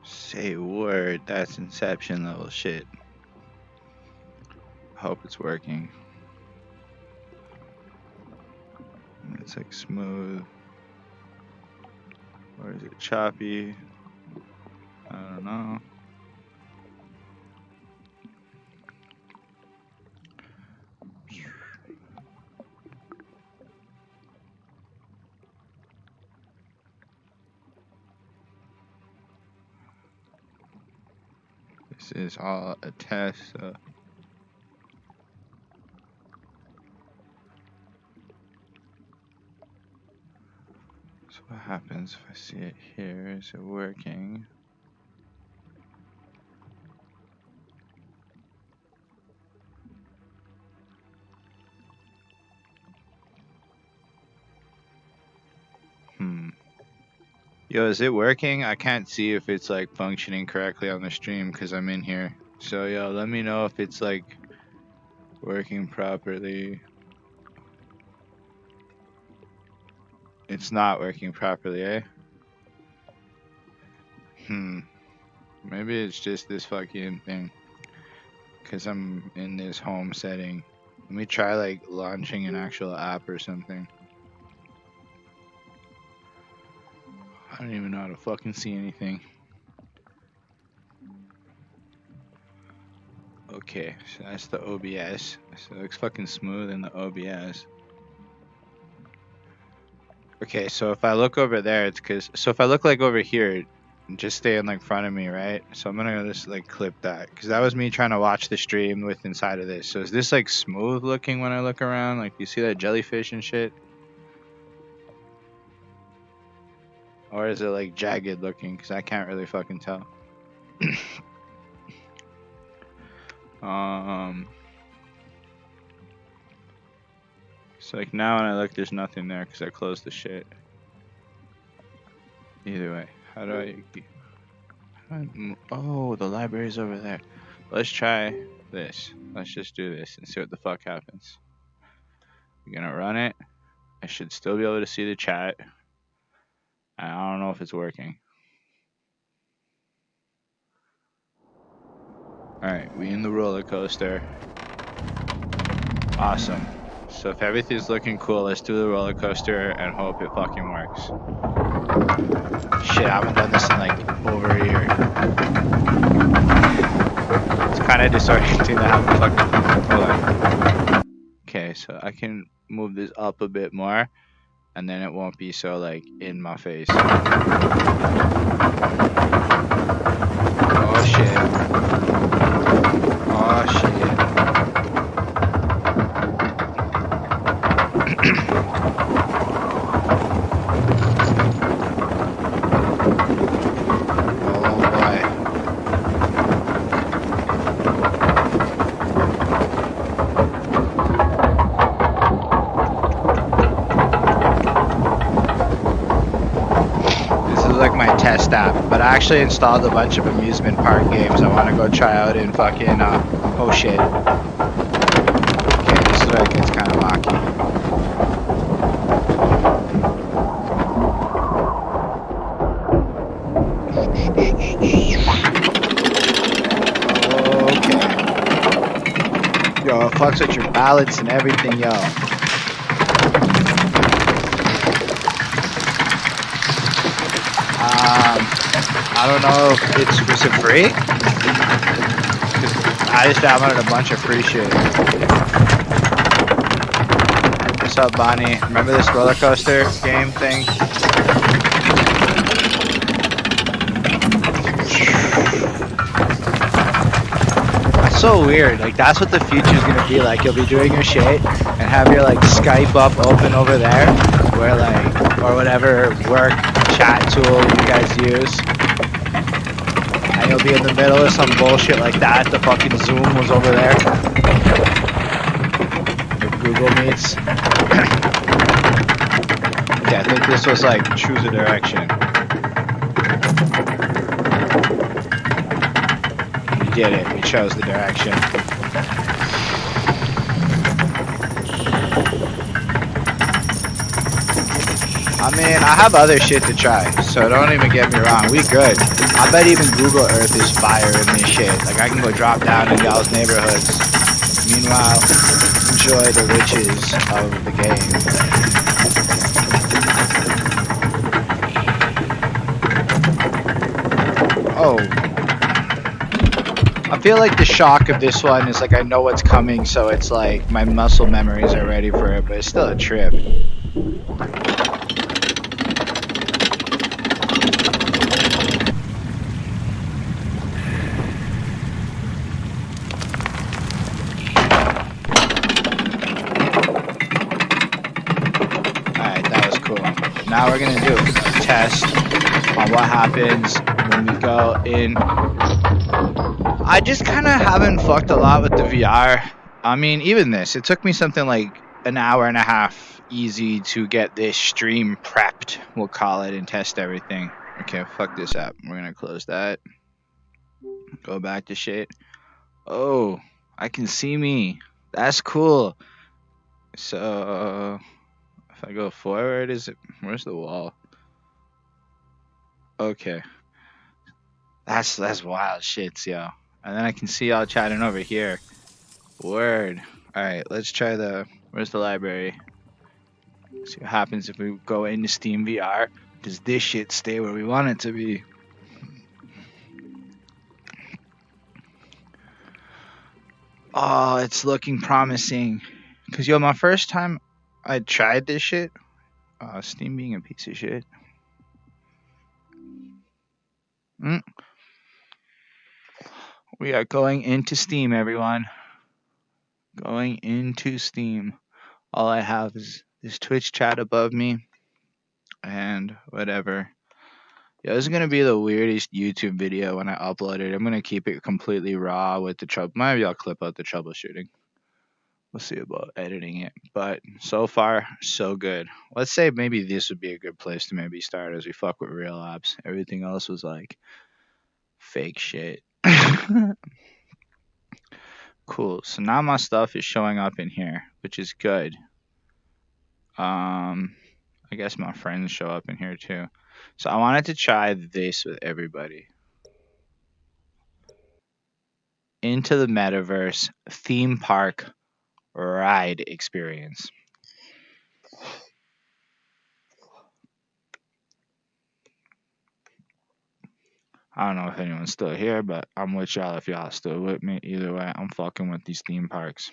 Say word, that's Inception level shit. Hope it's working. It's like smooth. Or is it choppy? I don't know. This is all a test. So what happens if I see it here? Is it working? Yo, is it working? I can't see if it's like functioning correctly on the stream because I'm in here. So yo, let me know if it's like working properly. It's not working properly, eh? Maybe it's just this fucking thing. Because I'm in this home setting. Let me try like launching an actual app or something. I don't even know how to fucking see anything. Okay, so that's the OBS. So it looks fucking smooth in the OBS. Okay, so if I look over there, it's because... So if I look like over here, just stay in like front of me, right? So I'm gonna just like clip that. Because that was me trying to watch the stream with inside of this. So is this like smooth looking when I look around? Like, you see that jellyfish and shit? Or is it like jagged looking? Because I can't really fucking tell. So like now when I look, there's nothing there because I closed the shit. Either way, how do I... Oh, the library's over there. Let's try this. Let's just do this and see what the fuck happens. I'm gonna run it. I should still be able to see the chat. I don't know if it's working. Alright, we in the roller coaster. Awesome. So if everything's looking cool, let's do the roller coaster and hope it fucking works. Shit, I haven't done this in like over a year. It's kind of disorienting to have a fucking... Hold on. Okay, so I can move this up a bit more, and then it won't be so like in my face. Oh shit. Oh shit. Test app, but I actually installed a bunch of amusement park games I want to go try out in fucking, oh shit. Okay, this is where it gets kind of rocky. Okay. Yo, it fucks with your balance and everything, yo. I don't know if was it free? I just downloaded a bunch of free shit. What's up, Bonnie? Remember this roller coaster game thing? That's so weird. Like, that's what the future's gonna be like. You'll be doing your shit and have your like Skype up open over there, where like, or whatever work chat tool you guys use. And you'll be in the middle of some bullshit like that. The fucking Zoom was over there. Or Google Meets. Yeah, I think this was like choose a direction. You did it. You chose the direction. I mean, I have other shit to try, so don't even get me wrong. We good. I bet even Google Earth is fire in this shit. Like, I can go drop down in y'all's neighborhoods. Meanwhile, enjoy the riches of the game. Oh. I feel like the shock of this one is like I know what's coming, so it's like my muscle memories are ready for it, but it's still a trip. Now we're gonna do a test on what happens when we go in. I just kind of haven't fucked a lot with the VR. I mean, even this, it took me something like an hour and a half easy to get this stream prepped, we'll call it, and test everything. Okay, fuck this up. We're gonna close that. Go back to shit. Oh, I can see me. That's cool. So if I go forward, where's the wall? Okay. That's wild shits, yo. And then I can see y'all chatting over here. Word. Alright, let's try where's the library? See what happens if we go into Steam VR. Does this shit stay where we want it to be? Oh, it's looking promising. Cause yo, my first time I tried this shit, Steam being a piece of shit. We are going into Steam, everyone. Going into Steam. All I have is this Twitch chat above me. And whatever. Yeah, this is gonna be the weirdest YouTube video when I upload it. I'm gonna keep it completely raw with the trouble. Maybe I'll clip out the troubleshooting. We'll see about editing it. But so far, so good. Let's say maybe this would be a good place to maybe start as we fuck with real apps. Everything else was like fake shit. Cool. So now my stuff is showing up in here, which is good. I guess my friends show up in here too. So I wanted to try this with everybody. Into the Metaverse theme park ride experience. I don't know if anyone's still here, but I'm with y'all if y'all still with me. Either way, I'm fucking with these theme parks.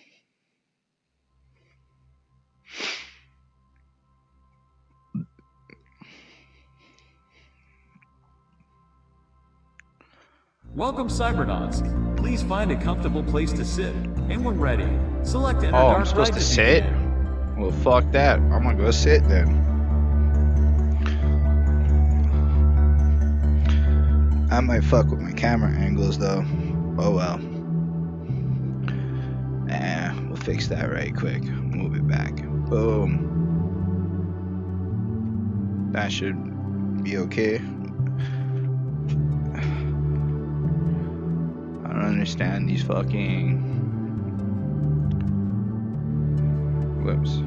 Welcome, Cybernauts. Please find a comfortable place to sit. And when ready, select an I'm supposed to sit? Well, fuck that. I'm gonna go sit then. I might fuck with my camera angles though. Oh well. We'll fix that right quick. Move it back. Boom. That should be okay. I don't understand these fucking... Whoops.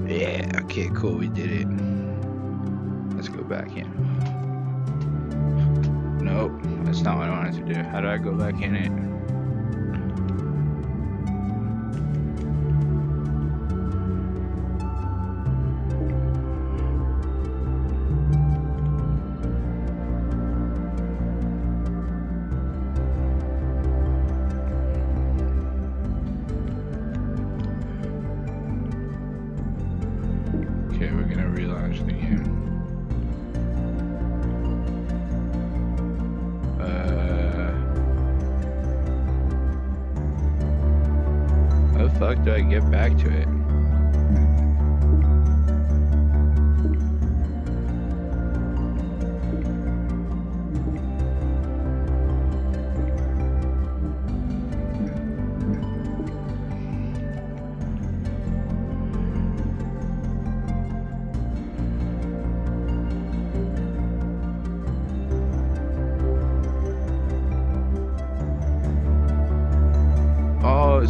Yeah, okay, cool, we did it. Let's go back in. Nope, that's not what I wanted to do. How do I go back in it? Okay, we're gonna relaunch the game. How the fuck do I get back to it?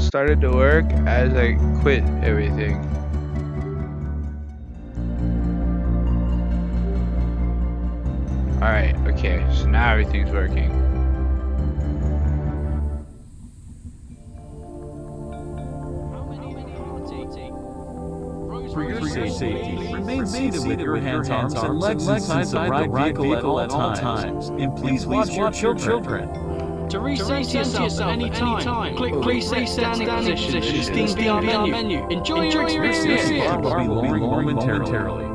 started to work as I quit everything. Alright, okay, so now everything's working. For your safety, remain seated with your hands, arms, and legs inside the ride vehicle at all times. And please watch your children. To reset yourself at any time, click reset standing position in the Steam VR menu. Enjoy your experience. Bar will be lowering momentarily.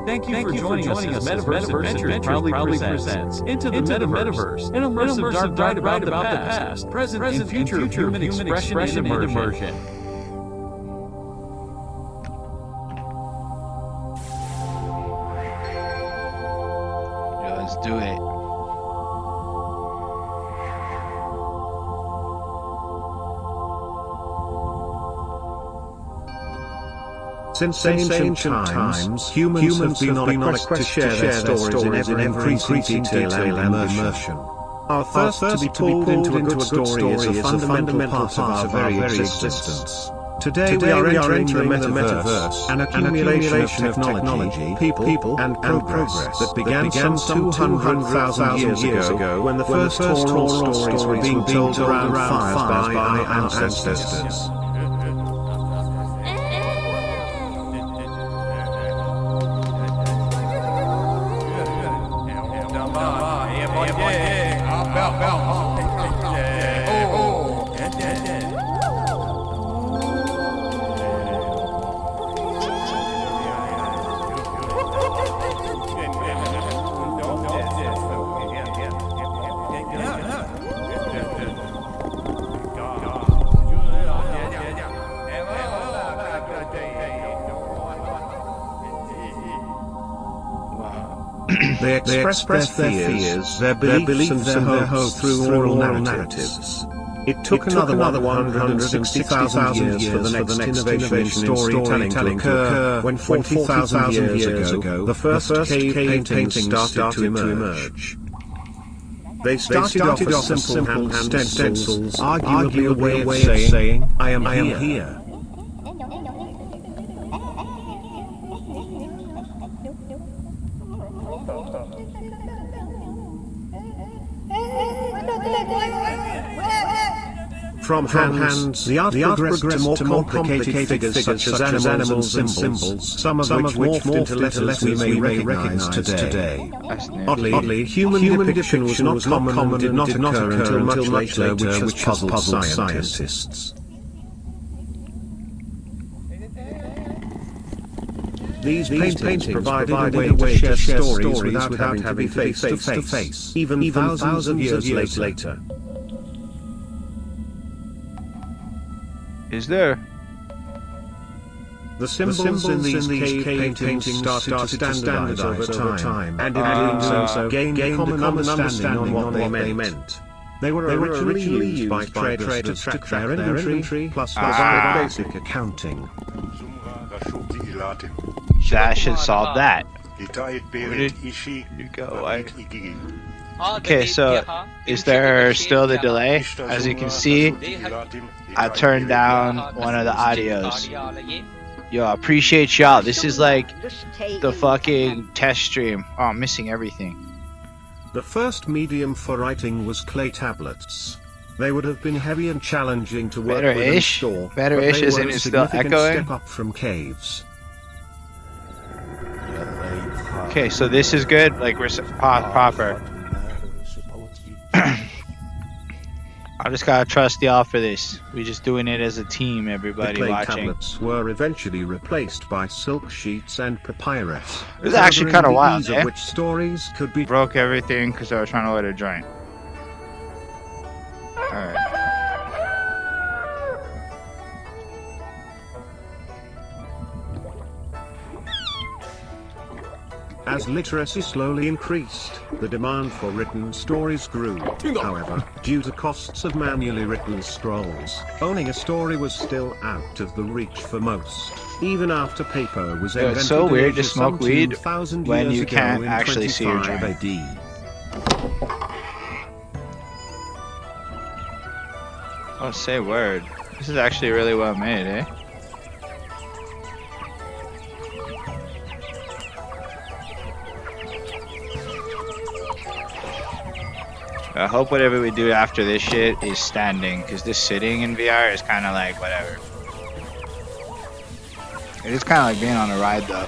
Thank you for joining us as Metaverse Adventures proudly presents Into the Metaverse, an immersive dark ride about the past, present, and future of human expression and immersion. Yo, let's do it. Since ancient times, humans have been on a quest to share their stories in increasing detail and immersion. Our thirst to be pulled into a good story is a fundamental part of our very existence. Today we are entering the Metaverse, an accumulation of technology, people, and progress that began some 200,000 years ago when the first oral stories were being told around fires by our ancestors. They expressed their fears, their beliefs and their hopes through oral narratives. It took another 160,000 years for the next innovation in storytelling to occur when 40,000 years ago the first cave paintings started to emerge. They started off as simple hand stencils, arguably a way of saying, I am here. From hands, the art progressed to more complicated figures such as animals and symbols, some of which morphed into letters we may recognize today. Oddly, human depiction was not common and did not occur until much later, which has puzzled scientists. These paintings provided a way to share stories without having to be face to face, even thousands of years later. Is there? The symbols in these cave paintings started to standardize over time, and in doing so gained common understanding on what they meant. They were originally used by traders to track their inventory, plus provide basic accounting. That should solve that. Where did you go? Okay, so is there still the delay? As you can see, I turned down one of the audios. Yo, I appreciate y'all. This is like the fucking test stream. Oh, I'm missing everything. The first medium for writing was clay tablets. They would have been heavy and challenging to work with and store, Better-ish, isn't it still echoing? Step up from caves. Okay, so this is good. Like we're proper. I just gotta trust y'all for this. We're just doing it as a team, everybody the clay watching. Tablets were eventually replaced by silk sheets and papyrus. This is actually kind of wild, of which stories could be broke everything because I was trying to let it join. Alright. As literacy slowly increased, the demand for written stories grew. However, due to costs of manually written scrolls, owning a story was still out of the reach for most. Even after paper was invented, it's so weird to in smoke weed when you can't in actually see your 25 joint. AD. Oh, say word. This is actually really well made, eh? I hope whatever we do after this shit is standing, because this sitting in VR is kind of like whatever. It is kind of like being on a ride though.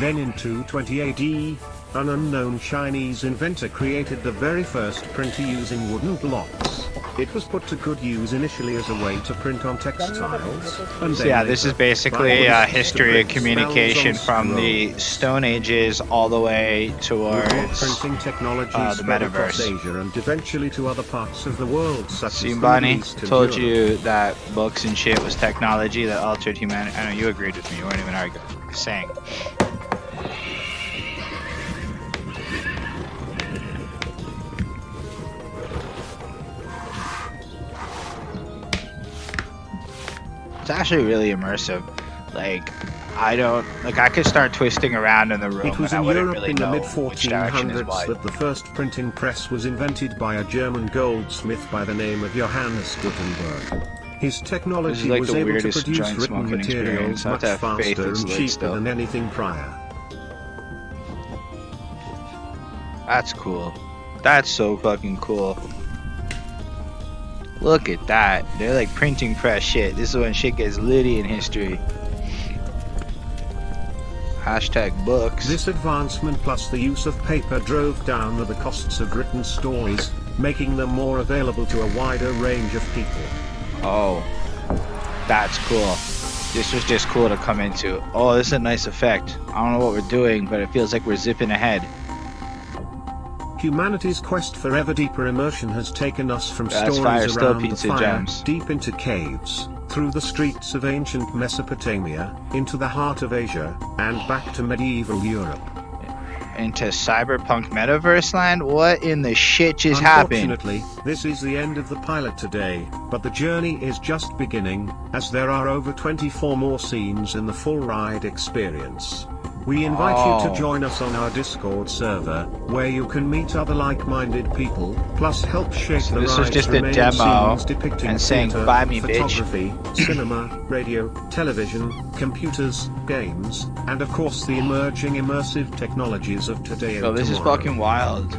Then in 220 AD, an unknown Chinese inventor created the very first printer using wooden blocks. It was put to good use initially as a way to print on textiles. And So then yeah, this is basically a history of to print communication spells on from the Stone Ages all the way towards printing technology the spread across Metaverse. Asia and eventually to other parts of the world, such See, as the Bonnie, Middle East and told Europe. you that books and shit was technology that altered humanity. I know you agreed with me. You weren't even arguing. Just saying. It's actually really immersive. Like, I could start twisting around in the room It was and I in wouldn't Europe really in the know mid which direction is 1400s what. that the first printing press was invented by a German goldsmith by the name of Johannes Gutenberg. His This is technology like was the able to weirdest produce joint written smoking materials experience. I have much to have faith faster it's and lit cheaper still. than anything prior. That's cool. That's so fucking cool. Look at that. They're like printing press shit. This is when shit gets litty in history. Hashtag books. This advancement plus the use of paper drove down the costs of written stories, making them more available to a wider range of people. Oh, that's cool. This was just cool to come into. Oh, this is a nice effect. I don't know what we're doing, but it feels like we're zipping ahead. Humanity's quest for ever deeper immersion has taken us from That's stories fire, still around the pizza fire, gems. deep into caves, through the streets of ancient Mesopotamia, into the heart of Asia, and back to medieval Europe. Into cyberpunk metaverse land? What in the shit just happened? Unfortunately, this is the end of the pilot today, but the journey is just beginning, as there are over 24 more scenes in the full ride experience. We invite you to join us on our Discord server, where you can meet other like-minded people, plus help shape So the this is ride's just a remaining demo scenes depicting and saying, theater, "Buy me, bitch." photography, cinema, radio, television, computers, games, and of course the emerging immersive technologies of today and Yo, this is tomorrow. fucking wild.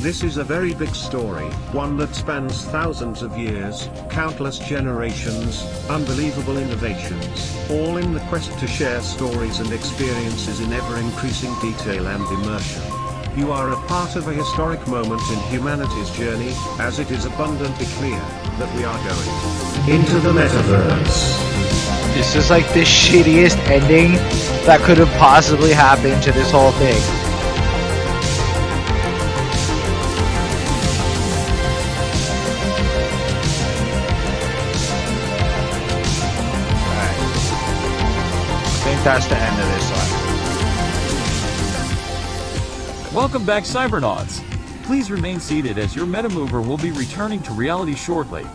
This is a very big story, one that spans thousands of years, countless generations, unbelievable innovations, all in the quest to share stories and experiences in ever-increasing detail and immersion. You are a part of a historic moment in humanity's journey, as it is abundantly clear that we are going into the Metaverse. This is like the shittiest ending that could have possibly happened to this whole thing. I think that's the end of this one. Welcome back, Cybernauts. Please remain seated as your Metamover will be returning to reality shortly.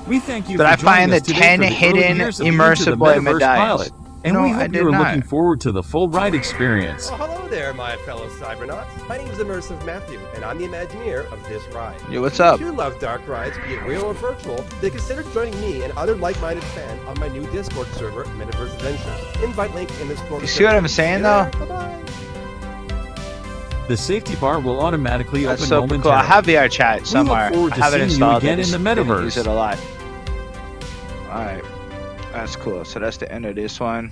We thank you Did for I joining find us the today 10 for the early hidden years of Into the immersive Metaverse medallions? pilot, and No, we I hope did you are not. looking forward to the full ride experience. Oh, hello there, my fellow Cybernauts. My name is Immersive Matthew, and I'm the Imagineer of this ride. Yo, what's up? If you love dark rides, be it real or virtual, then consider joining me and other like-minded fans on my new Discord server, Metaverse Adventures. Invite link in this corner. You see what I'm saying, though? Bye-bye. The safety bar will automatically That's open so momentarily. cool. I have VR chat somewhere. forward I to have it seeing you installed. again I in the just didn't Metaverse. Use it a lot. Alright. That's cool. So that's the end of this one.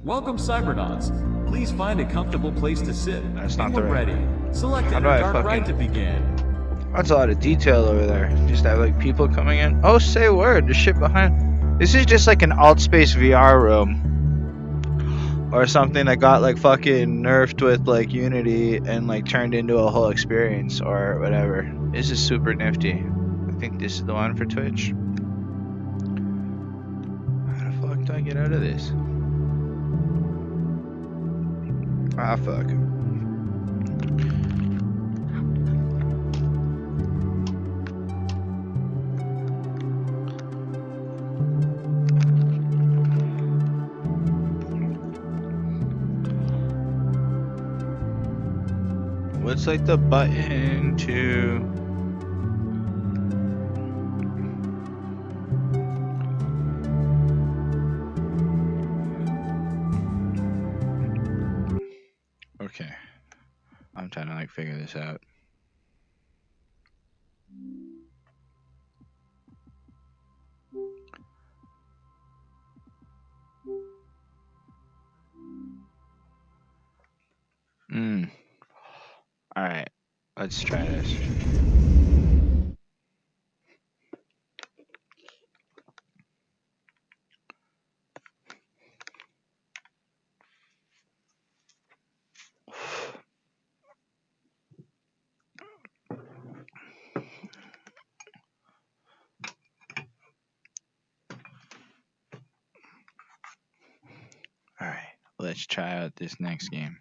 Welcome, Cybernauts. Please find a comfortable place to sit. That's and not the we're right ready. Select How a do I dark ride to fucking- begin. That's a lot of detail over there. Just have like people coming in. Oh, say word. The shit behind. This is just like an AltSpace VR room. Or something that got like fucking nerfed with like Unity and like turned into a whole experience or whatever. This is super nifty. I think this is the one for Twitch. How the fuck do I get out of this? Ah, fuck. What's like the button to... Okay. I'm trying to like figure this out. Alright. Let's try this. Alright. Let's try out this next game.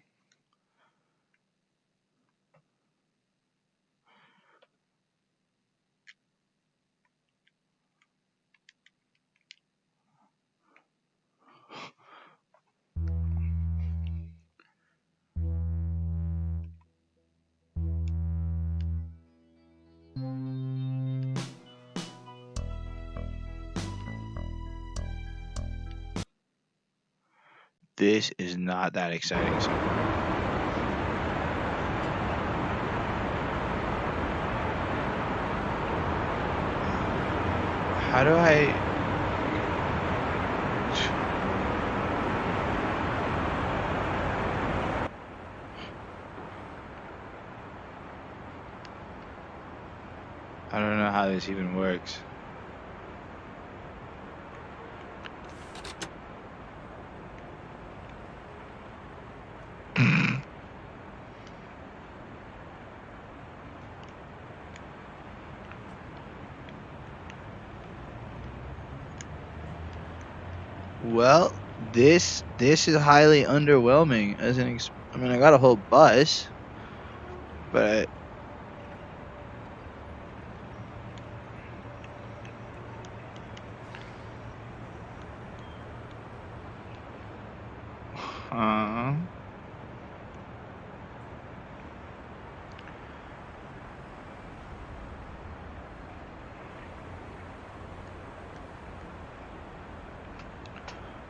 This is not that exciting so far. How do I... I don't know how this even works. Well, this is highly underwhelming as an I mean, I got a whole bus, but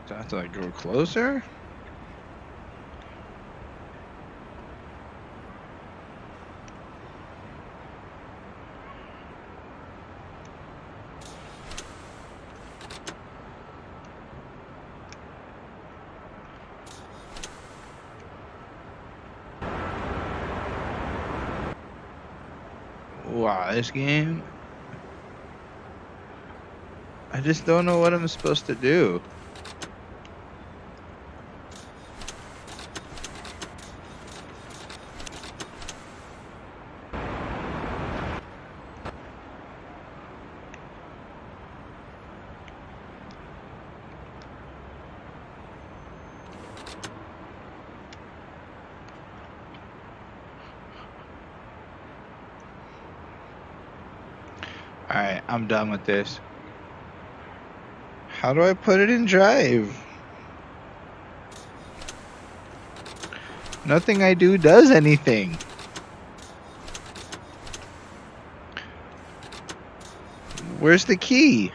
do I have to like go closer? Wow, this game, I just don't know what I'm supposed to do. Alright, I'm done with this. How do I put it in drive? Nothing I do does anything. Where's the key?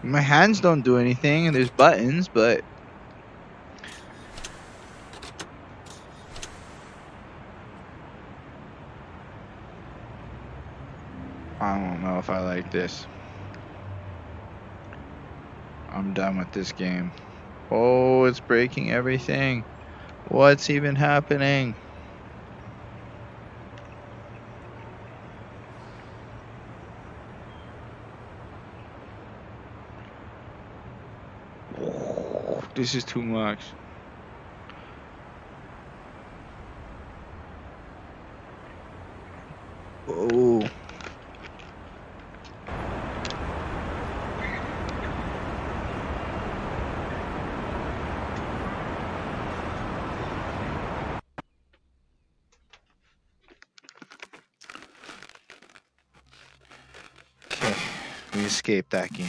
My hands don't do anything, and there's buttons, but... I don't know if I like this. I'm done with this game. Oh, it's breaking everything. What's even happening? This is too much. Oh. Okay, we escaped that game.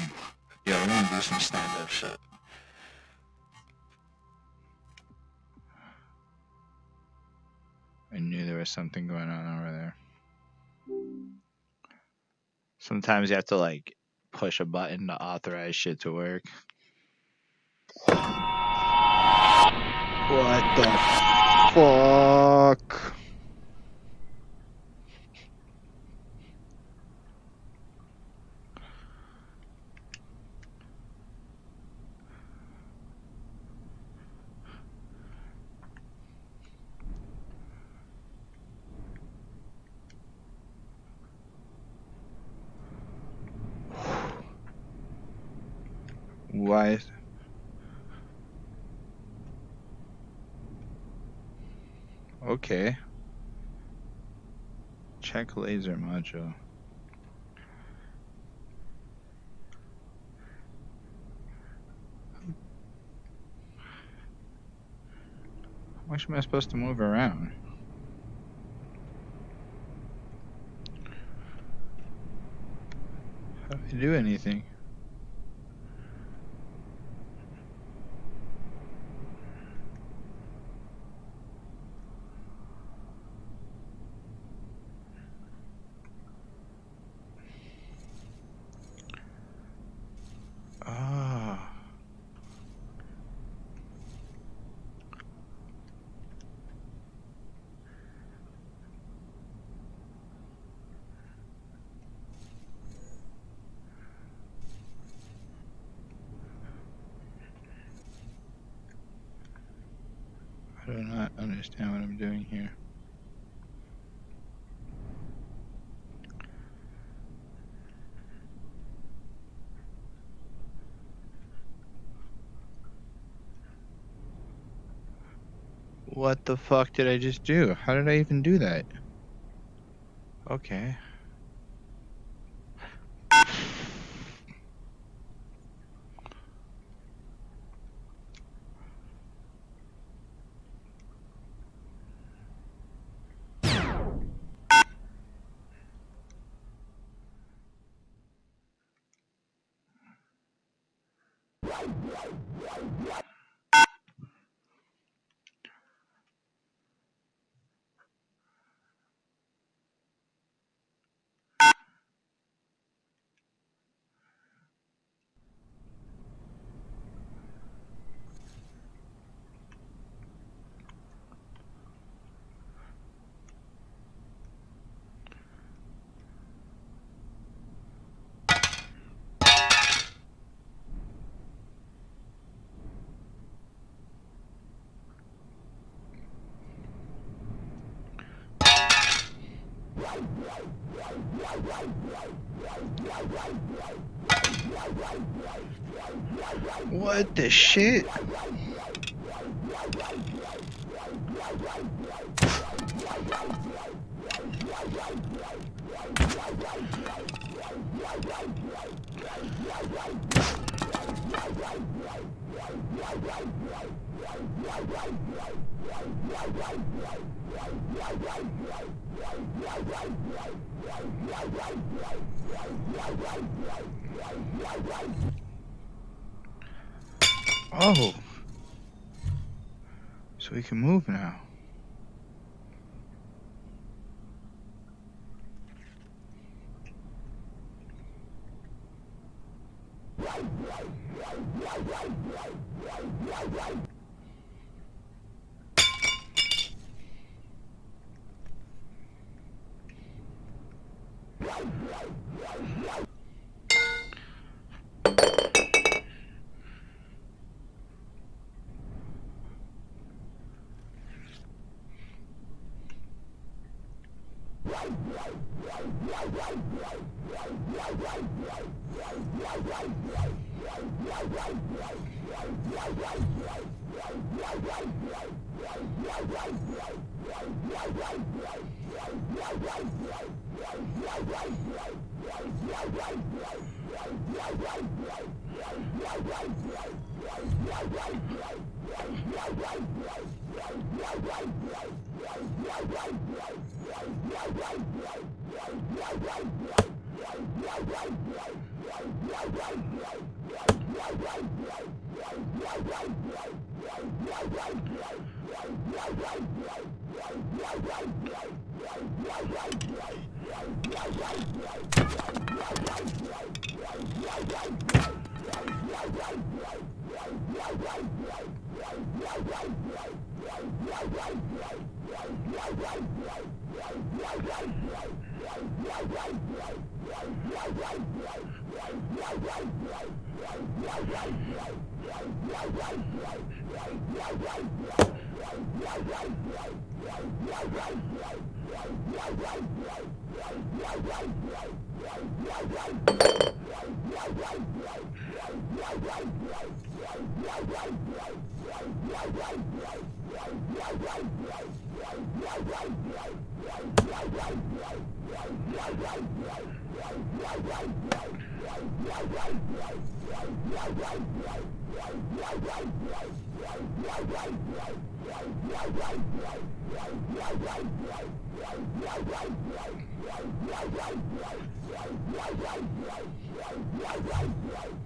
Yo, we're gonna do some stand-up shit. knew there was something going on over there. Sometimes you have to like push a button to authorize shit to work. What the fuck? Why? Okay. Check laser module. How much am I supposed to move around? How do I do anything? Ah. I do not understand what I'm doing here. What the fuck did I just do? How did I even do that? Okay. What the shit? Oh. So we can move now.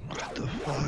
What the fuck?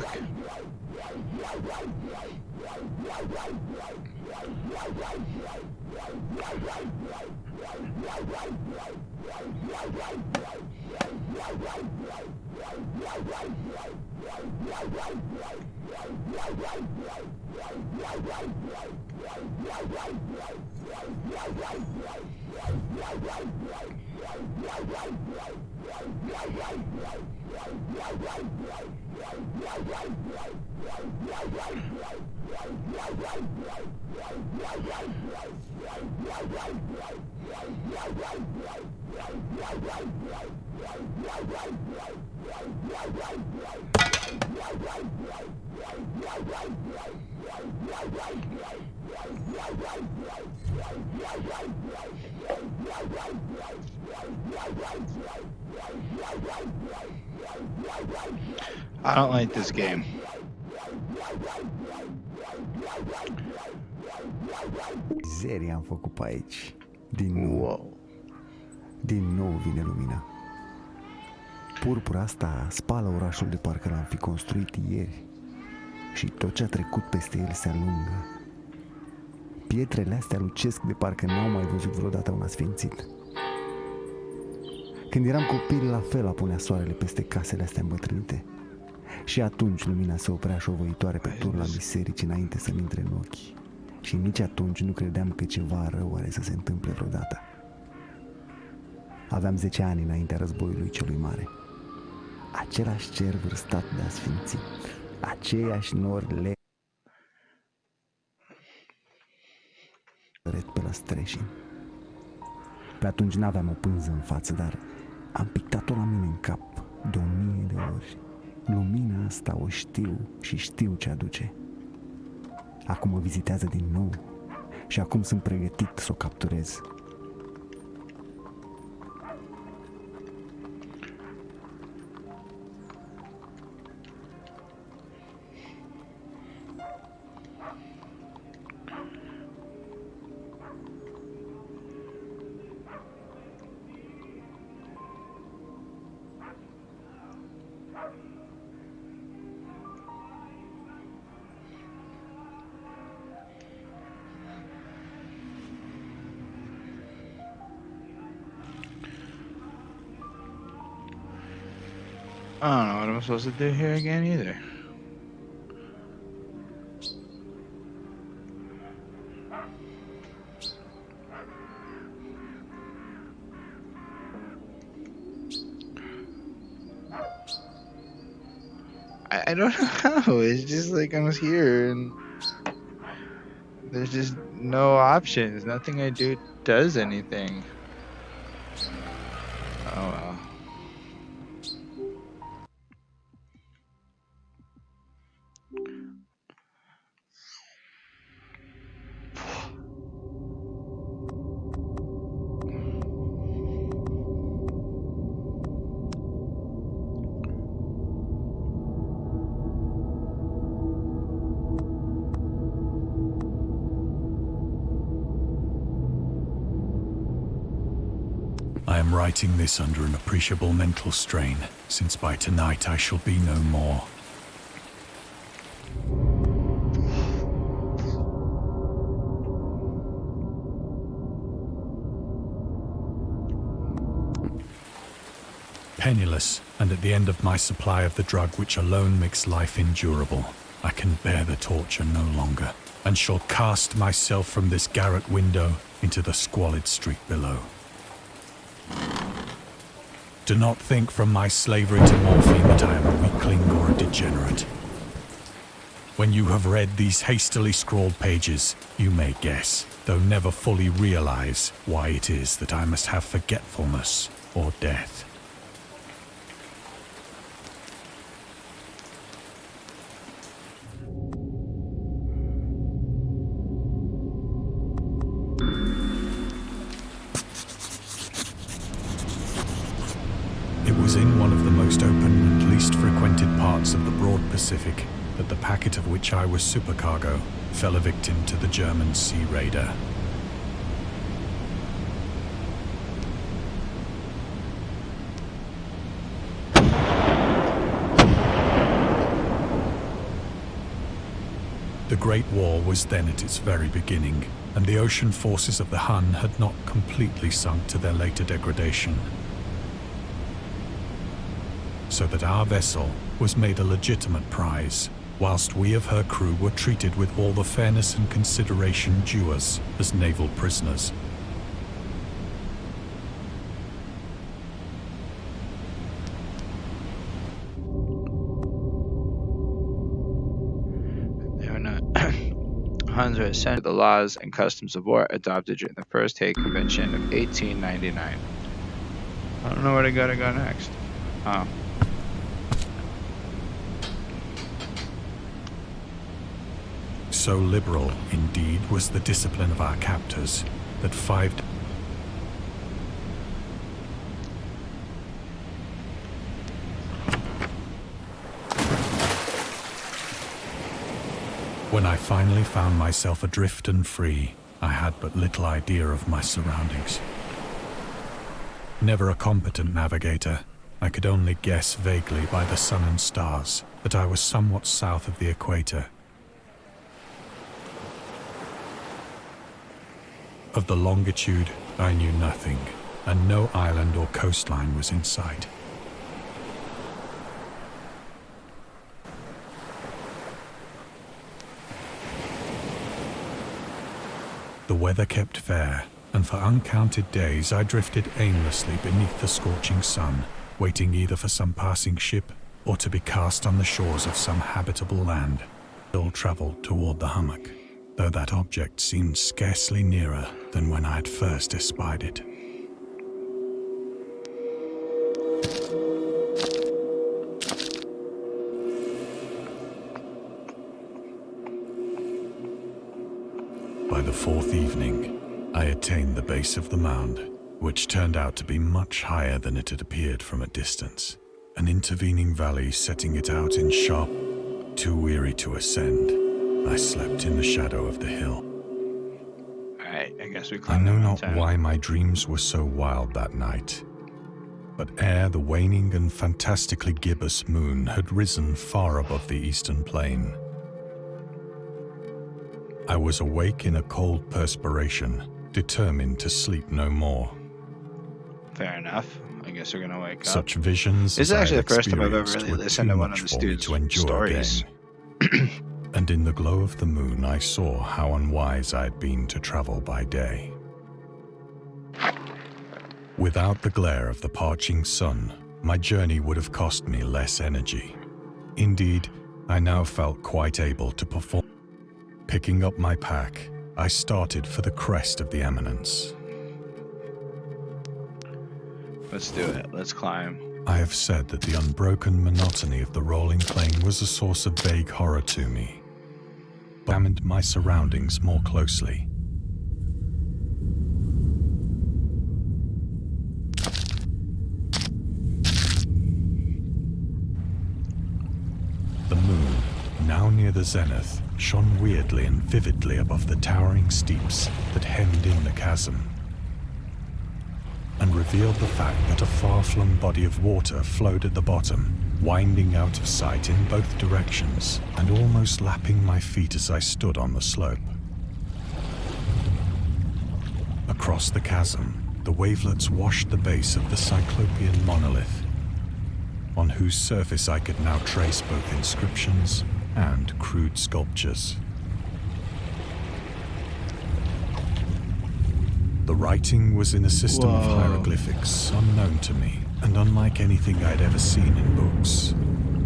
I don't like this game. Mizerie am făcut pe aici. Din nou. Wow. Din nou vine lumina. Purpura asta spală orașul de parcă l-am fi construit ieri. Și tot ce a trecut peste el se alungă. Pietrele astea lucesc de parcă n-au mai văzut vreodată un asfințit. Când eram copil, la fel apunea soarele peste casele astea îmbătrânite. Și atunci lumina se oprea șovăitoare pe turla bisericii înainte să-mi intre în ochi. Și nici atunci nu credeam că ceva rău are să se întâmple vreodată. Aveam 10 ani înaintea războiului celui mare. Același cer vârstat de asfințit, aceiași nori pe la streșini. Pe atunci n-aveam o pânză în față, dar am pictat-o la mine în cap de 1000 de ori. Lumina asta o știu și știu ce aduce. Acum mă vizitează din nou și acum sunt pregătit să o capturez. I don't know what I'm supposed to do here again either. I don't know. It's just like I'm here and there's just no options. Nothing I do does anything. Oh well. I am writing this under an appreciable mental strain, since by tonight I shall be no more. Penniless, and at the end of my supply of the drug which alone makes life endurable, I can bear the torture no longer, and shall cast myself from this garret window into the squalid street below. Do not think from my slavery to morphine that I am a weakling or a degenerate. When you have read these hastily scrawled pages, you may guess, though never fully realize, why it is that I must have forgetfulness or death. It was in one of the most open and least frequented parts of the broad Pacific that the packet of which I was supercargo fell a victim to the German sea raider. The Great War was then at its very beginning, and the ocean forces of the Hun had not completely sunk to their later degradation. So that our vessel was made a legitimate prize, whilst we of her crew were treated with all the fairness and consideration due us as naval prisoners. They were not. Huns are essentially the laws and customs of war adopted during the First Hague Convention of 1899. I don't know where to go next. Oh. So liberal, indeed, was the discipline of our captors, that When I finally found myself adrift and free, I had but little idea of my surroundings. Never a competent navigator, I could only guess vaguely by the sun and stars that I was somewhat south of the equator. Of the longitude, I knew nothing, and no island or coastline was in sight. The weather kept fair, and for uncounted days I drifted aimlessly beneath the scorching sun, waiting either for some passing ship or to be cast on the shores of some habitable land. Still travelled toward the hummock, though that object seemed scarcely nearer than when I had first espied it. By the fourth evening, I attained the base of the mound, which turned out to be much higher than it had appeared from a distance, an intervening valley setting it out in sharp. Too weary to ascend, I slept in the shadow of the hill. Alright, I guess we I climbed know the not mountain. why my dreams were so wild that night, but ere the waning and fantastically gibbous moon had risen far above the eastern plain, I was awake in a cold perspiration, determined to sleep no more. Fair enough. I guess we're gonna wake up. Such visions This is as I actually had the first time I've ever experienced really were listened too to one much of this for me dude's to endure stories. again. And in the glow of the moon I saw how unwise I had been to travel by day. Without the glare of the parching sun, my journey would have cost me less energy. Indeed, I now felt quite able to perform. Picking up my pack, I started for the crest of the eminence. Let's do it. Let's climb. I have said that the unbroken monotony of the rolling plain was a source of vague horror to me, but I examined my surroundings more closely. The moon, now near the zenith, shone weirdly and vividly above the towering steeps that hemmed in the chasm, and revealed the fact that a far-flung body of water flowed at the bottom, winding out of sight in both directions and almost lapping my feet as I stood on the slope. Across the chasm, the wavelets washed the base of the cyclopean monolith, on whose surface I could now trace both inscriptions and crude sculptures. The writing was in a system of hieroglyphics unknown to me, and unlike anything I'd ever seen in books,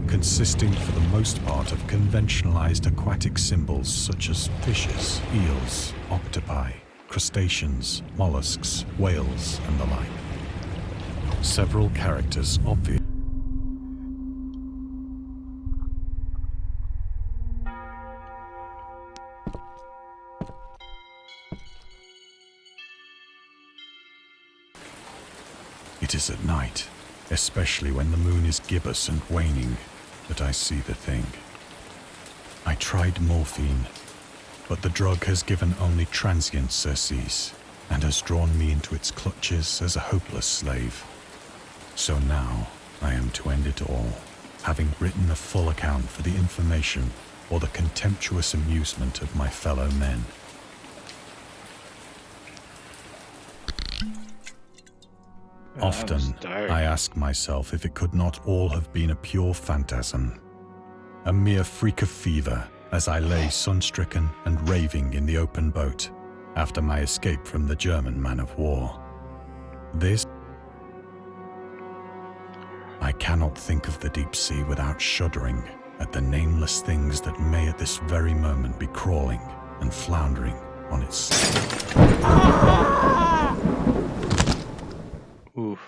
consisting for the most part of conventionalized aquatic symbols such as fishes, eels, octopi, crustaceans, mollusks, whales, and the like. Several characters obvious. It is at night, especially when the moon is gibbous and waning, that I see the thing. I tried morphine, but the drug has given only transient surcease and has drawn me into its clutches as a hopeless slave. So now I am to end it all, having written a full account for the information or the contemptuous amusement of my fellow men. Often, I ask myself if it could not all have been a pure phantasm, a mere freak of fever as I lay sun-stricken and raving in the open boat after my escape from the German man-of-war. This, I cannot think of the deep sea without shuddering at the nameless things that may at this very moment be crawling and floundering on its... Oof.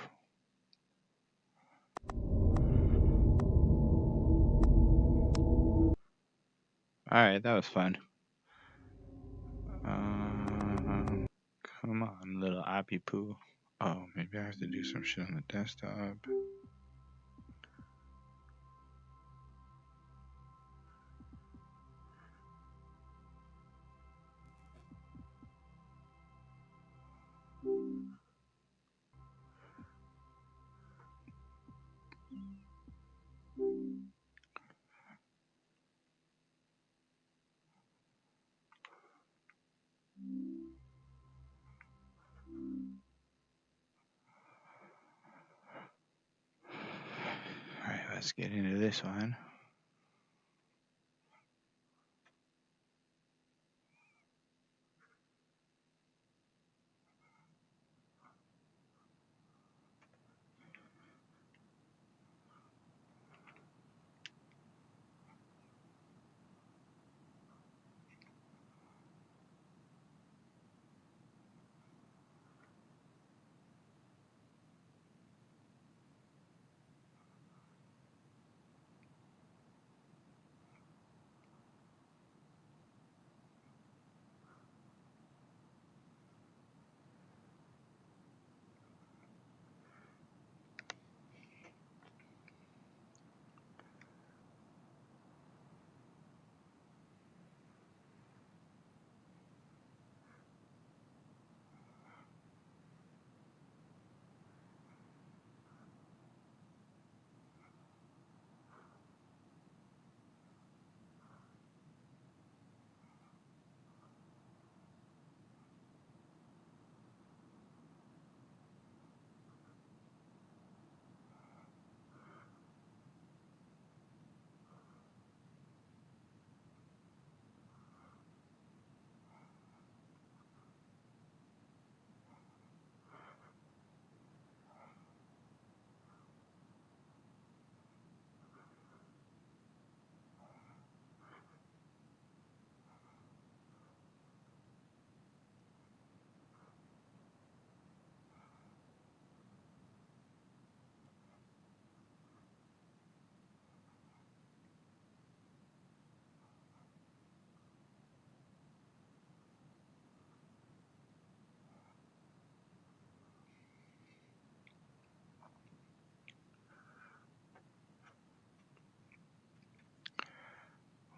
Alright, that was fun. Come on, little Appy Poo. Oh, maybe I have to do some shit on the desktop. Alright, let's get into this one.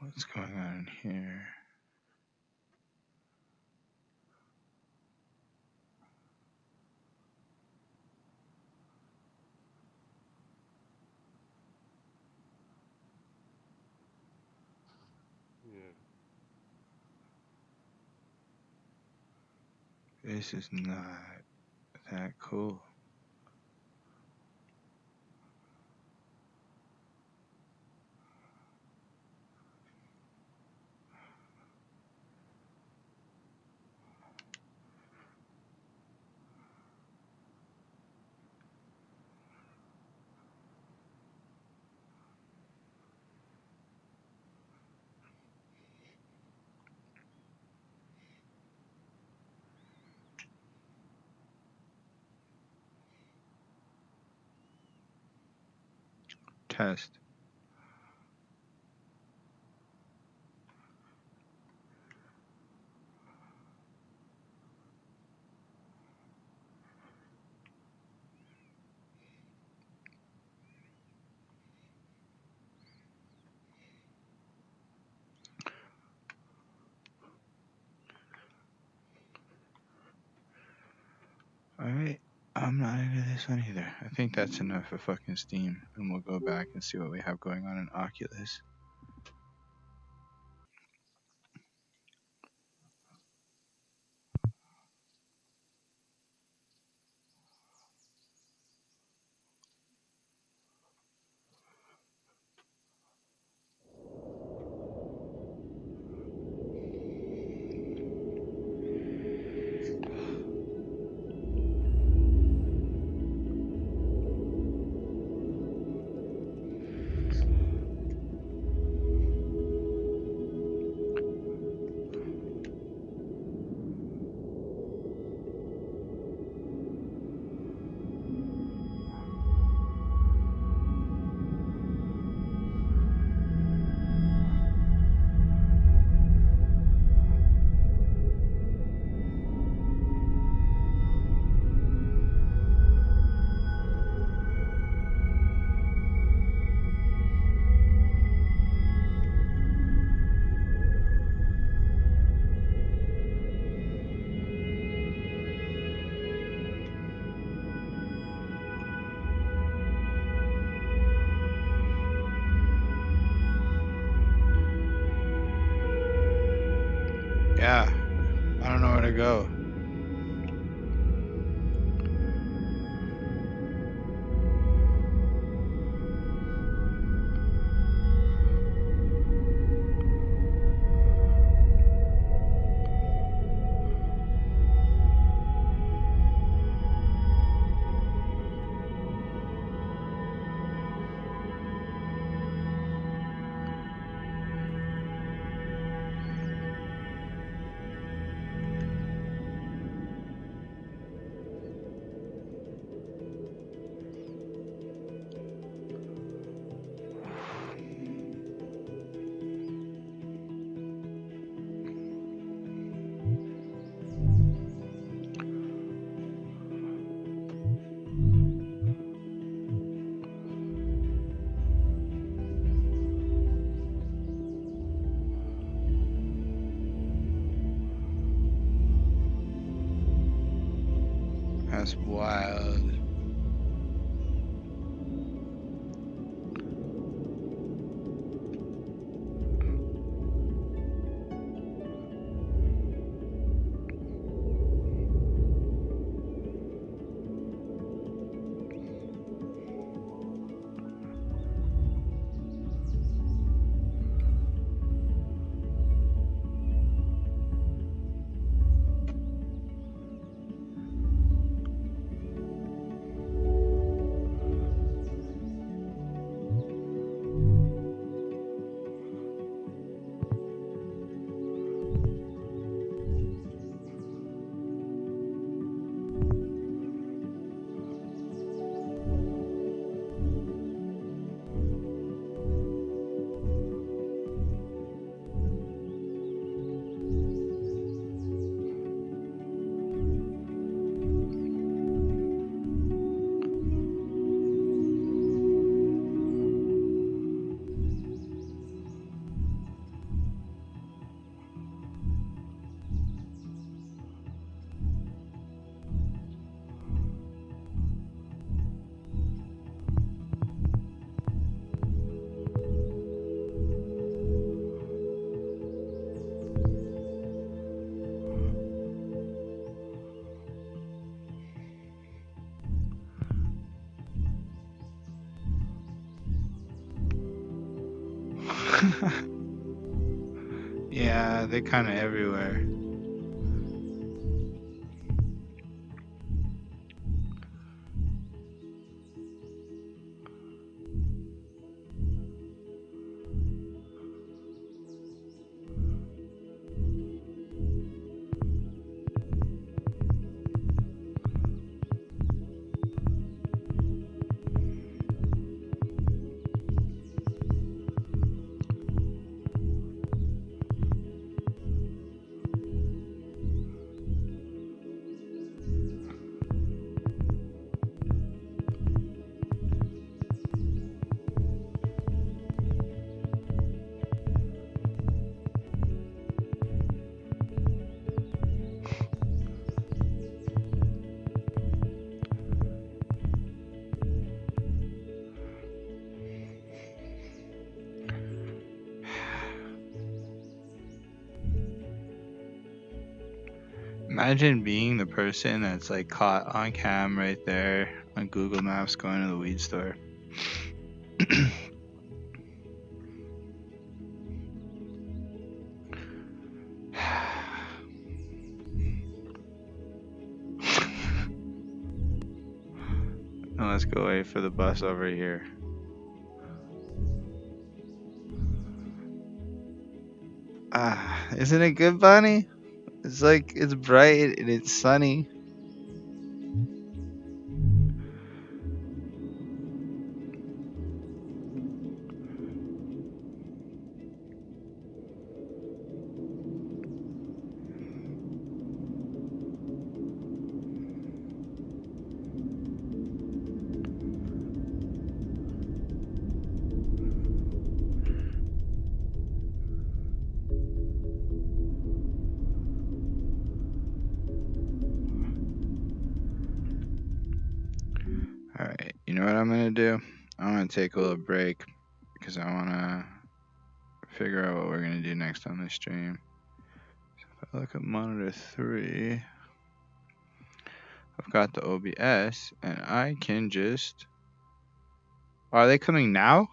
What's going on here? This is not that cool. test. Alright, I'm not into this one either. I think that's enough for fucking Steam, and we'll go back and see what we have going on in Oculus. Yeah, I don't know where to go. That's wild. Yeah, they're kind of everywhere. Imagine being the person that's like caught on cam right there on Google Maps going to the weed store. Now let's go wait for the bus over here. Isn't it good, Bonnie? It's like, it's bright and it's sunny. Alright, you know what I'm gonna do? I'm gonna take a little break because I wanna figure out what we're gonna do next on this stream. So if I look at monitor 3, I've got the OBS and I can just... Are they coming now?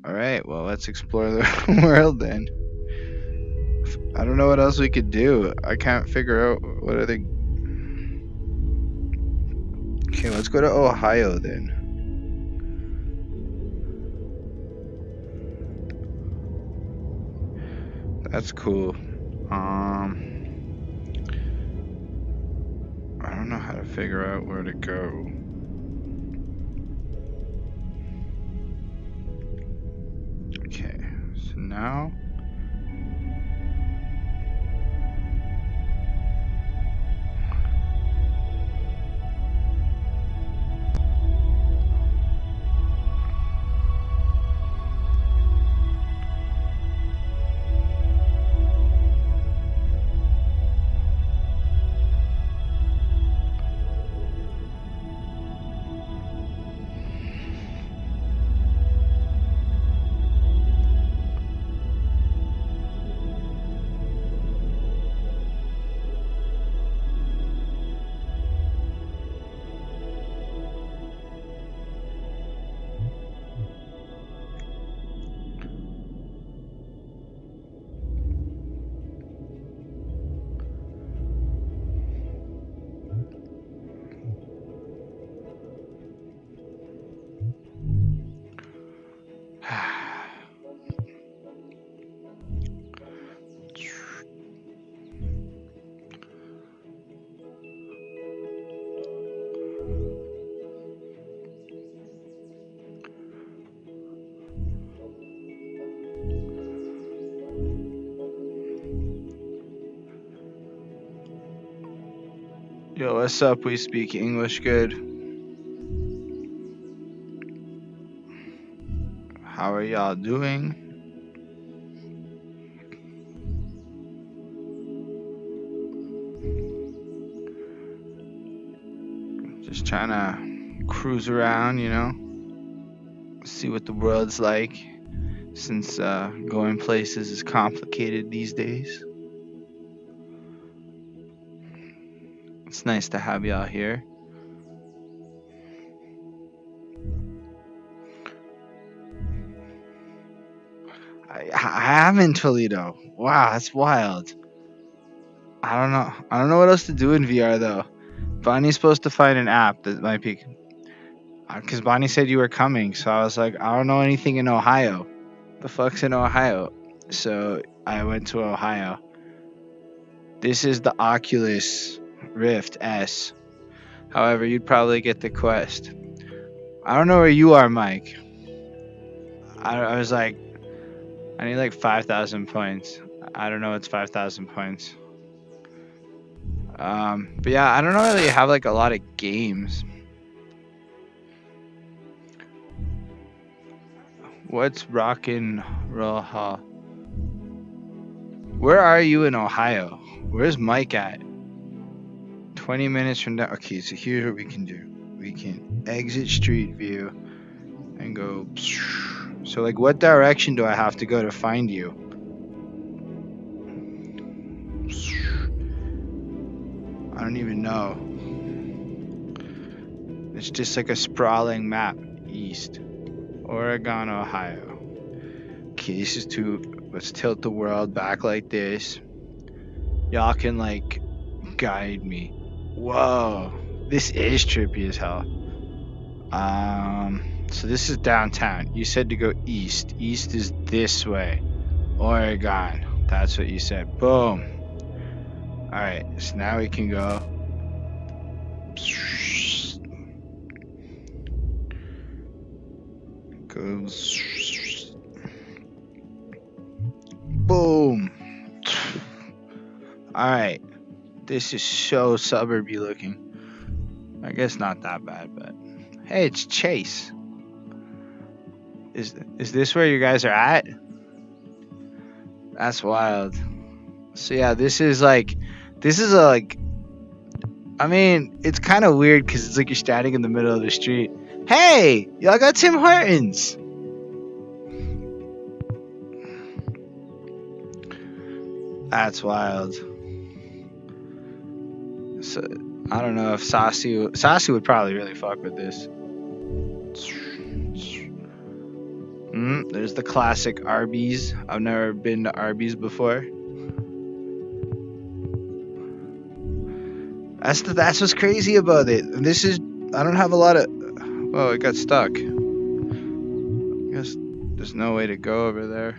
Alright, well, let's explore the world then. I don't know what else we could do. I can't figure out what are they... Okay, let's go to Ohio then. That's cool. I don't know how to figure out where to go. Okay, so now... Yo, what's up? We speak English good. How are y'all doing? Just trying to cruise around, you know? See what the world's like. Since going places is complicated these days. It's nice to have y'all here. I am in Toledo. Wow, that's wild. I don't know what else to do in VR though. Bonnie's supposed to find an app that might be... Because Bonnie said you were coming, so I was like, I don't know anything in Ohio. The fuck's in Ohio? So I went to Ohio. This is the Oculus Rift S. However, you'd probably get the Quest. I don't know where you are, Mike. I was like, I need like 5,000 points. I don't know what's 5,000 points. But yeah, I don't know really have like a lot of games. What's rockin' roll? Where are you in Ohio? Where's Mike at? 20 minutes from now. Okay, so here's what we can do. We can exit Street View and go. So like, what direction do I have to go to find you? don't even know. It's just like a sprawling map. East. Oregon, Ohio. Okay, this is let's tilt the world back like this. Y'all can like guide me. Whoa. This is trippy as hell. So this is downtown. You said to go east. East is this way. Oregon. That's what you said. Boom. Alright, so now we can go. Goes. Boom. Alright. This is so suburby looking. I guess not that bad, but hey, it's Chase. Is this where you guys are at? That's wild. So yeah, this is a I mean, it's kind of weird because it's like you're standing in the middle of the street. Hey, y'all got Tim Hortons. That's wild. So I don't know if Saucy would probably really fuck with this. There's the classic Arby's. I've never been to Arby's before. That's what's crazy about it. This is I don't have a lot of. Oh, it got stuck. I guess there's no way to go over there.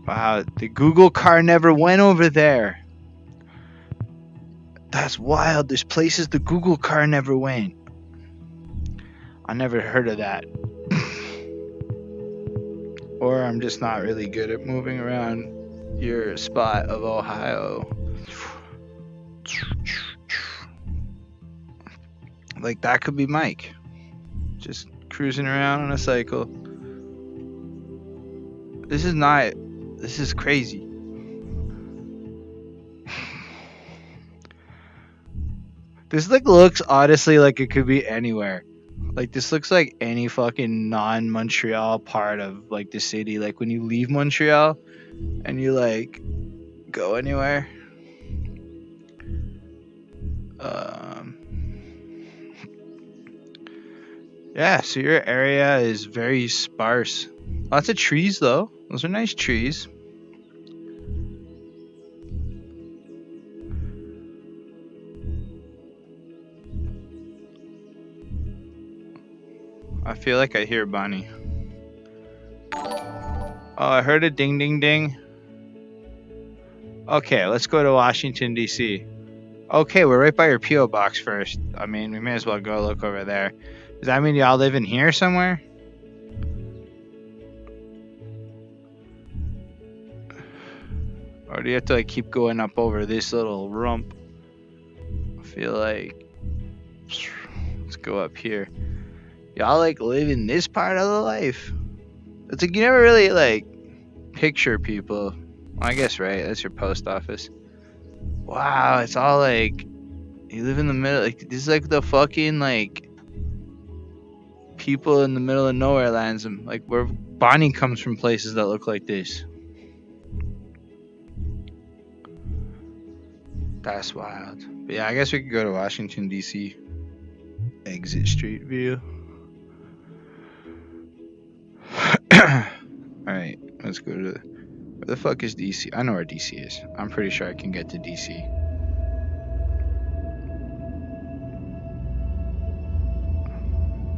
Wow, the Google car never went over there. That's wild. There's places the Google car never went. I never heard of that. Or I'm just not really good at moving around your spot of Ohio. Like that could be Mike. Just cruising around on a cycle. This is crazy. This like looks honestly like it could be anywhere. Like this looks like any fucking non-Montreal part of like the city. Like when you leave Montreal and you like go anywhere. Yeah, so your area is very sparse. Lots of trees though. Those are nice trees. I feel like I hear Bonnie. Oh, I heard a ding ding ding. Okay, let's go to Washington, D.C. Okay, we're right by your P.O. box first. I mean, we may as well go look over there. Does that mean y'all live in here somewhere? Or do you have to like keep going up over this little rump? I feel like... Let's go up here. Y'all like live in this part of the life? It's like you never really like picture people. Well, I guess, right? That's your post office. Wow, it's all like... You live in the middle. Like, this is like the fucking like... people in the middle of nowhere lands. Like where Bonnie comes from, places that look like this. That's wild. But yeah, I guess we could go to Washington, D.C. Exit street view. Alright, let's go to... Where the fuck is D.C.? I know where D.C. is. I'm pretty sure I can get to D.C.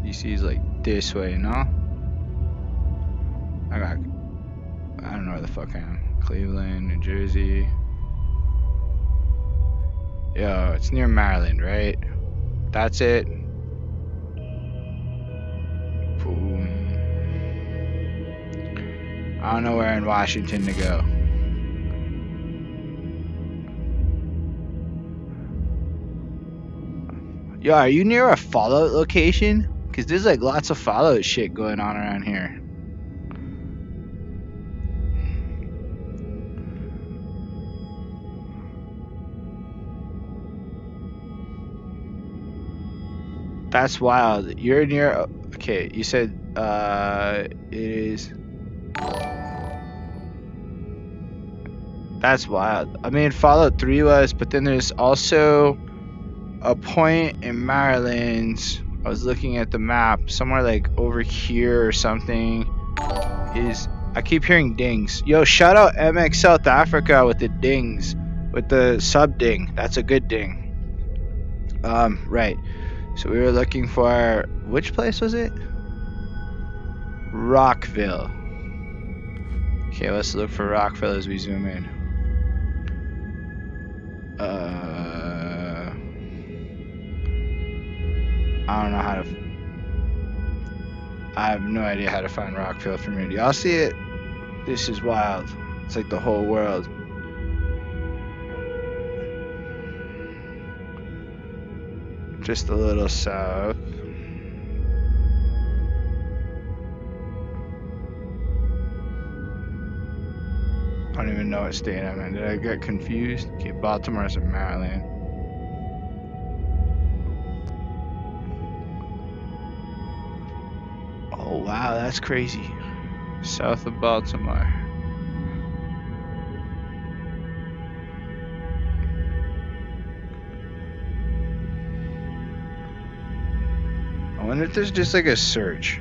D.C. is like this way, no? I don't know where the fuck I am. Cleveland, New Jersey. Yo, it's near Maryland, right? That's it. Boom. I don't know where in Washington to go. Yo, are you near a Fallout location? Because there's like lots of Fallout shit going on around here. That's wild. You're near... Okay, you said it is... That's wild. I mean, Fallout 3 was, but then there's also a point in Maryland. I was looking at the map, somewhere like over here or something. I keep hearing dings. Yo, shout out MX South Africa with the dings, with the sub ding. That's a good ding. Right. So we were looking for, which place was it? Rockville. Okay, let's look for Rockville as we zoom in. I don't know how to. I have no idea how to find Rockville from here. Do y'all see it? This is wild. It's like the whole world. Just a little south. I don't even know what state I'm in. Did I get confused? Okay, Baltimore's in Maryland. Oh, wow, that's crazy. South of Baltimore. I wonder if there's just like a search.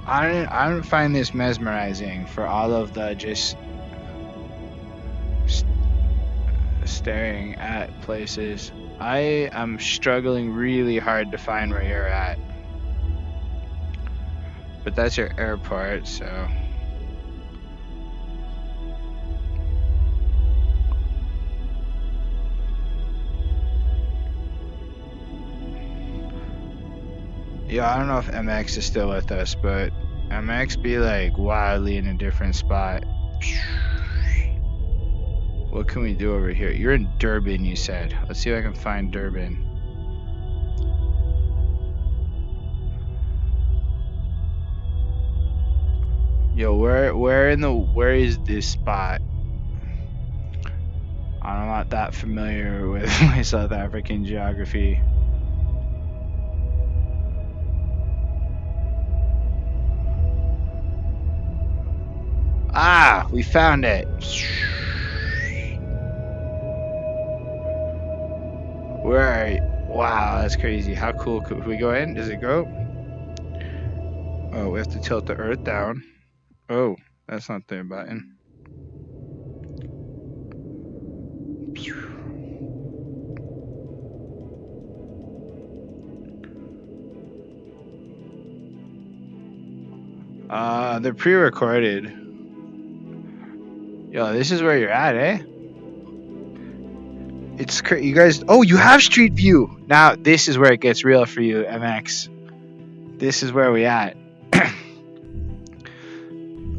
I don't find this mesmerizing for all of the just staring at places. I am struggling really hard to find where you're at. But that's your airport, so. Yeah, I don't know if MX is still with us, but MX be like wildly in a different spot. What can we do over here? You're in Durban, you said. Let's see if I can find Durban. Yo, where is this spot? I'm not that familiar with my South African geography. Ah, we found it. Where are you? Wow, that's crazy. How cool could we go in? Does it go? Oh, we have to tilt the earth down. Oh, that's not the button. They're pre-recorded. Yo, this is where you're at, eh? It's crazy. You guys. Oh, you have Street View. Now this is where it gets real for you, MX. This is where we at.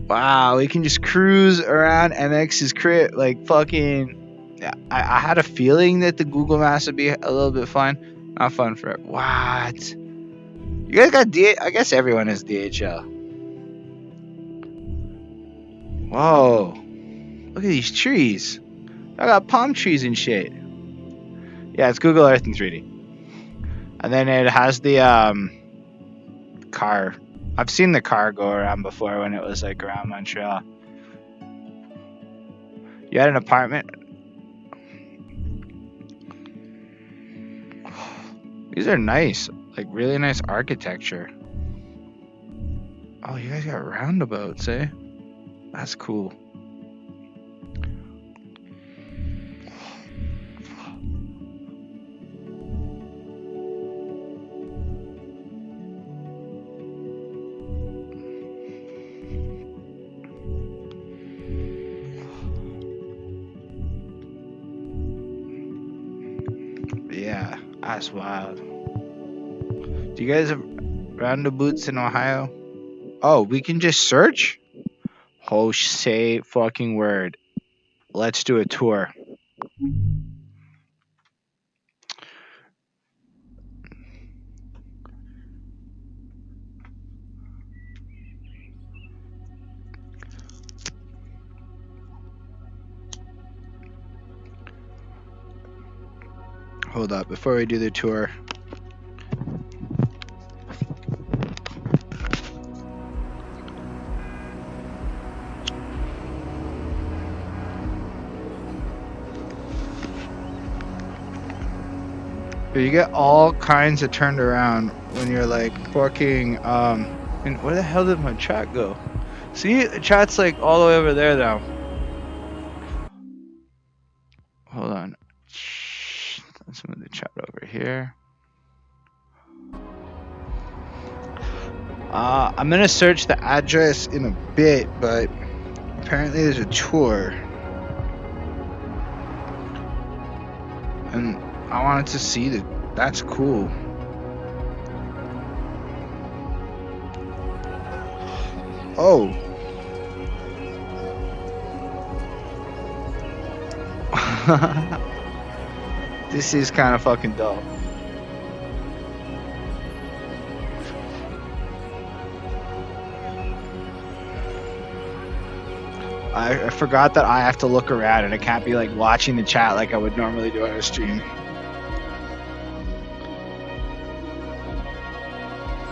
Wow, we can just cruise around MX's crib like fucking. I had a feeling that the Google Maps would be a little bit fun. Not fun for it. What? You guys got I guess everyone has DHL. Whoa. Look at these trees. I got palm trees and shit. Yeah, it's Google Earth in 3D. And then it has the car. I've seen the car go around before when it was like around Montreal. You had an apartment? These are nice. Like really nice architecture. Oh, you guys got roundabouts, eh? That's cool. Yeah, that's wild. Do you guys have roundabouts in Ohio? Oh, we can just search? Oh, say fucking word. Let's do a tour. Hold up, before we do the tour. You get all kinds of turned around when you're like fucking and where the hell did my chat go? See, the chat's like all the way over there now. Hold on. Let's move the chat over here. I'm gonna search the address in a bit, but apparently there's a tour. And I wanted to see that. That's cool. Oh. This is kind of fucking dope. I forgot that I have to look around and I can't be like watching the chat like I would normally do on a stream.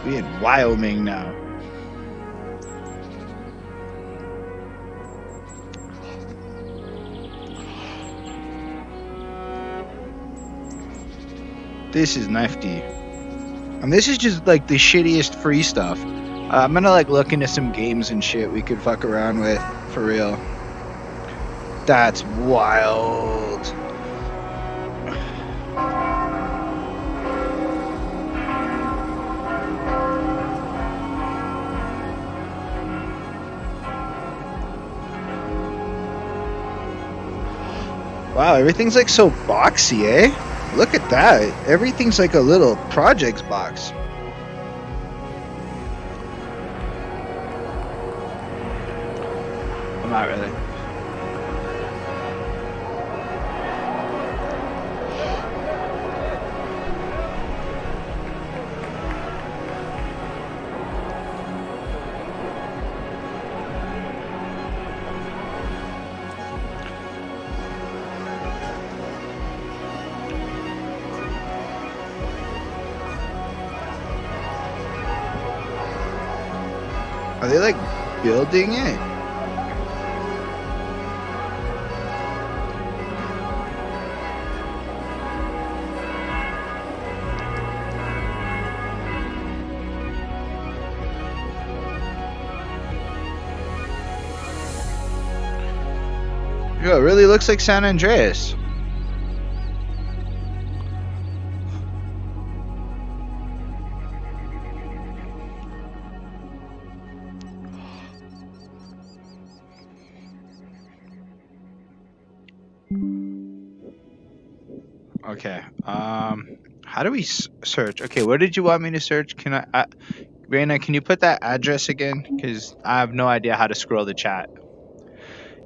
We in Wyoming now. This is nifty. And this is just like the shittiest free stuff. I'm gonna like look into some games and shit we could fuck around with, for real. That's wild. Wow, everything's like so boxy, eh? Look at that. Everything's like a little projects box. I'm not really. Are they like building it? Yo, it really looks like San Andreas. Okay. How do we search? Okay, what did you want me to search? Can I Raina, can you put that address again? Because I have no idea how to scroll the chat.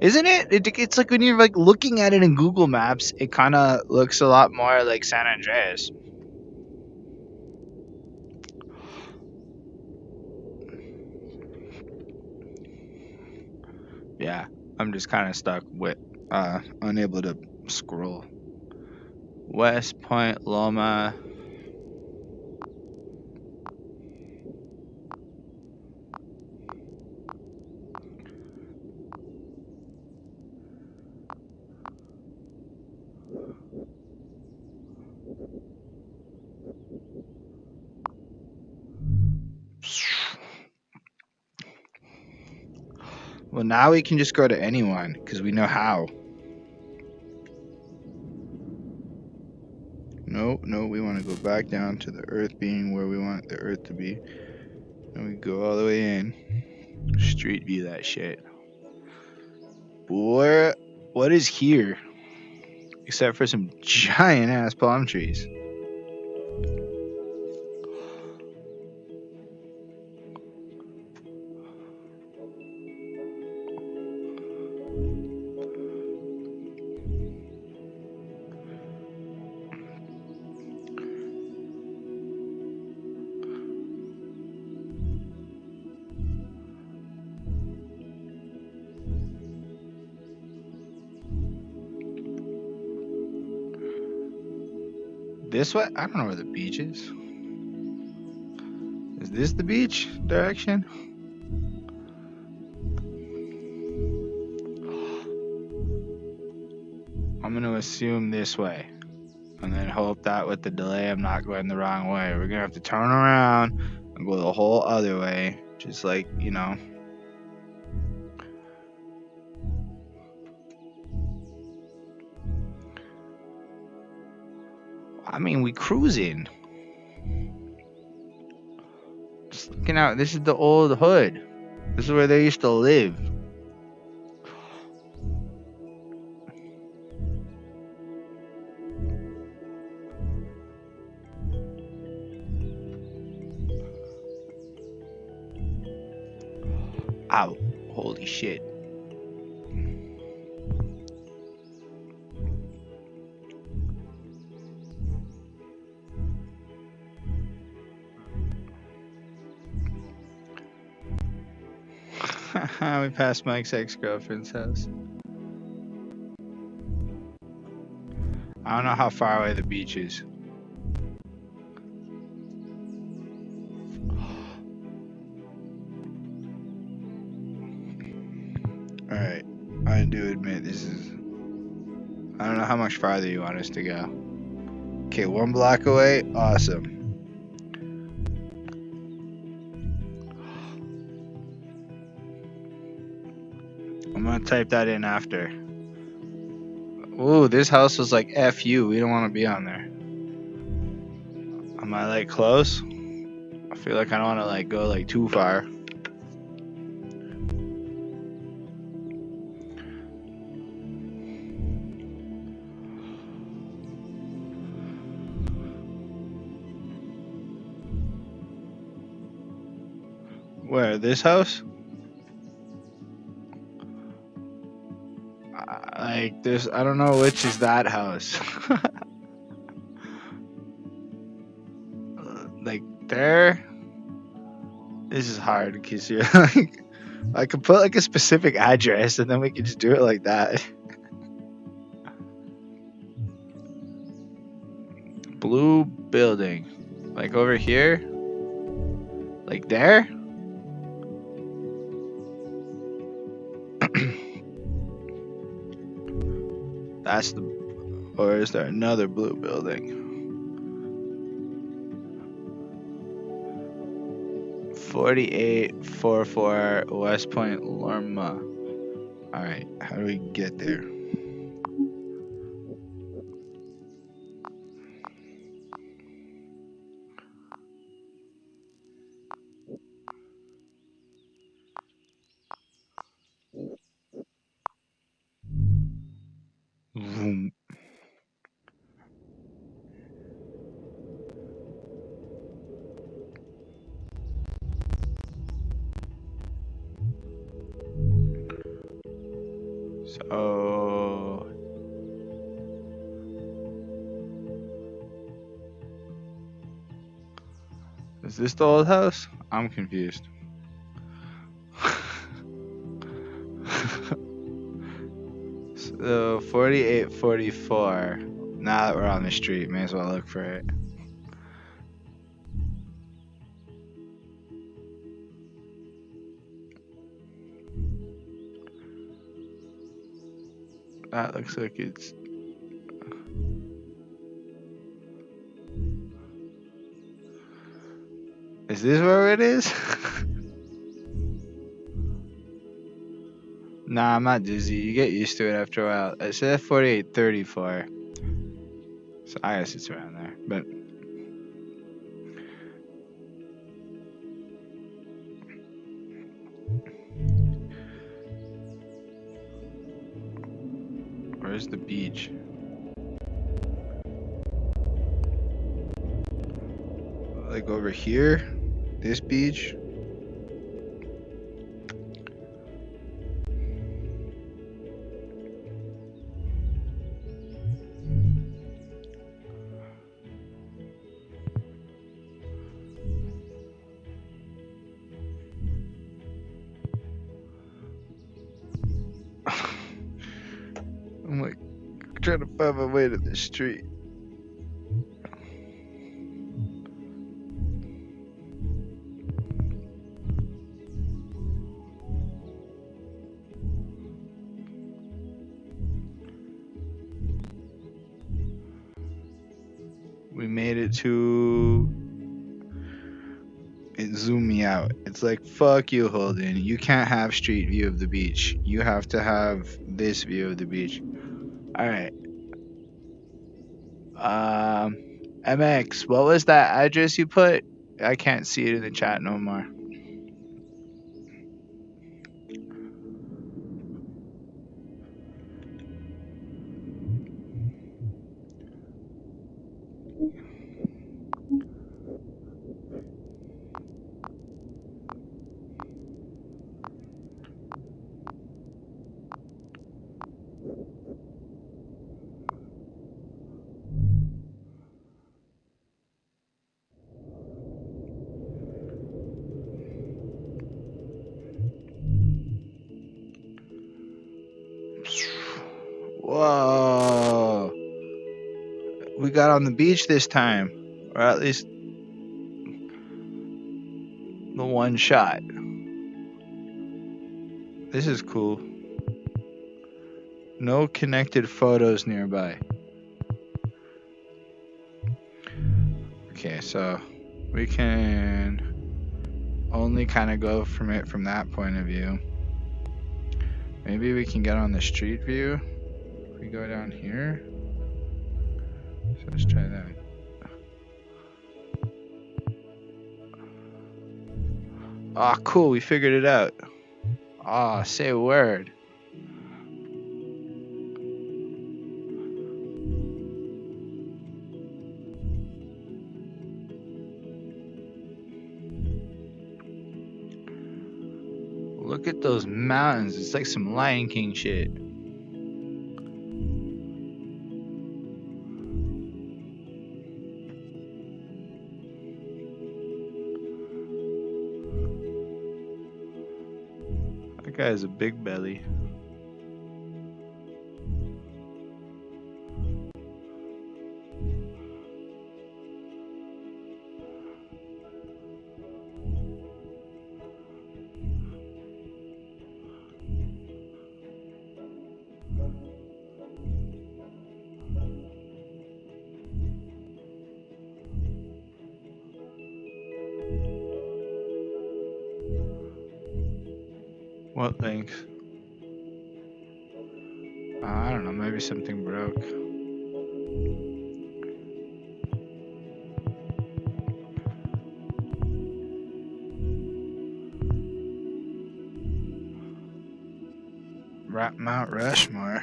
Isn't it? It's like when you're like looking at it in Google Maps, it kind of looks a lot more like San Andreas. Yeah, I'm just kind of stuck with unable to scroll. West Point Loma. Well, now we can just go to anyone because we know how. No, we want to go back down to the Earth being where we want the Earth to be. And we go all the way in. Street view that shit. Boy, what is here? Except for some giant ass palm trees. This way? I don't know where the beach is. Is this the beach direction? I'm gonna assume this way. And then hope that with the delay I'm not going the wrong way. We're gonna have to turn around and go the whole other way. Just like, you know. I mean, we cruising. Just looking out. This is the old hood. This is where they used to live. Ow. Holy shit. We passed Mike's ex-girlfriend's house. I don't know how far away the beach is. Alright. I do admit this is... I don't know how much farther you want us to go. Okay, 1 block away. Awesome. I'm gonna type that in after. Ooh, this house was like F you. We don't want to be on there. Am I like close? I feel like I don't want to like go like too far. Where? This house? Like this, I don't know which is that house. Like there. This is hard because you're like, I could put like a specific address and then we could just do it like that. Blue building, like over here, like there. That's the, or is there another blue building? 4844 West Point, Lorma. All right, how do we get there? Vroom. So is this the old house? I'm confused. So 4844. Now that we're on the street, may as well look for it. That looks like it's... Is this where it is? Nah, I'm not dizzy. You get used to it after a while. It said 4834. So I guess it's around there. But where's the beach? Like over here? This beach? I'm like trying to find my way to the street. We made it to. It zoomed me out. It's like, fuck you, Holden. You can't have street view of the beach. You have to have this view of the beach. Alright. MX, what was that address you put? I can't see it in the chat no more. Whoa. We got on the beach this time. Or at least the one shot. This is cool. No connected photos nearby. Okay, so we can only kind of go from it from that point of view. Maybe we can get on the street view. If we go down here. So let's try that. Ah, cool, we figured it out. Ah, say a word. Look at those mountains. It's like some Lion King shit. That guy has a big belly. What link? I don't know, maybe something broke. Mount Rushmore.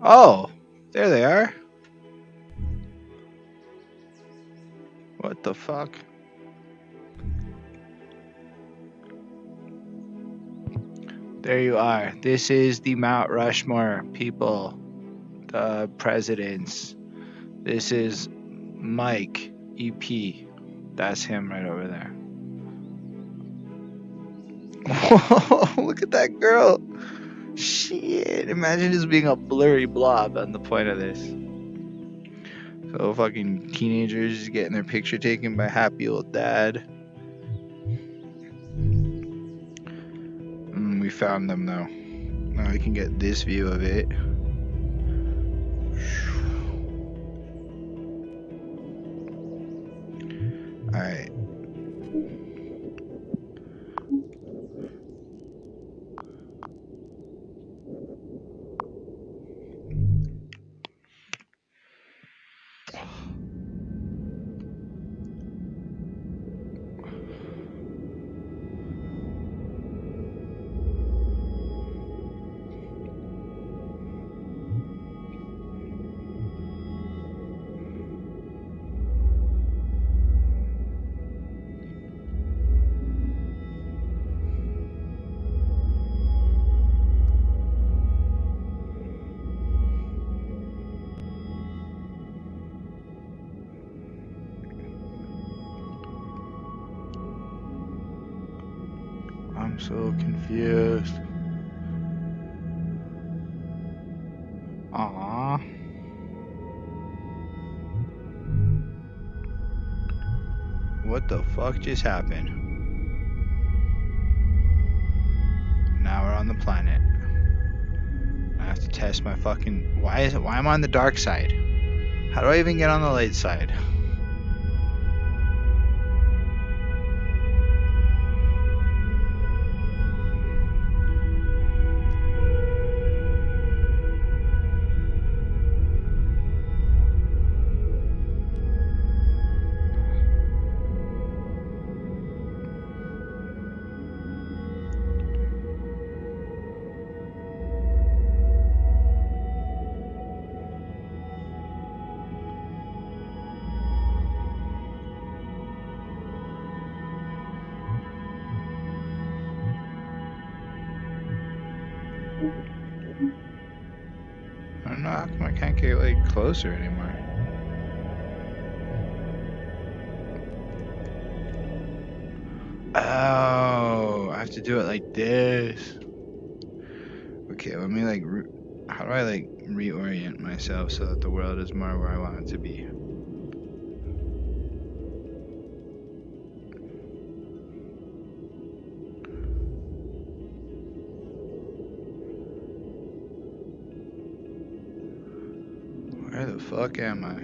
Oh, there they are. What the fuck? There you are. This is the Mount Rushmore people. The presidents. This is Mike EP. That's him right over there. Whoa, look at that girl. Shit. Imagine just being a blurry blob on the point of this. So fucking teenagers getting their picture taken by happy old dad. We found them though. Now we can get this view of it. Alright. I'm so confused. Aww. What the fuck just happened? Now we're on the planet. I have to test my fucking... Why am I on the dark side? How do I even get on the light side? I don't know, how come I can't get like closer anymore? Oh, I have to do it like this. Okay, let me like, how do I like reorient myself so that the world is more where I want it to be? Where the fuck am I?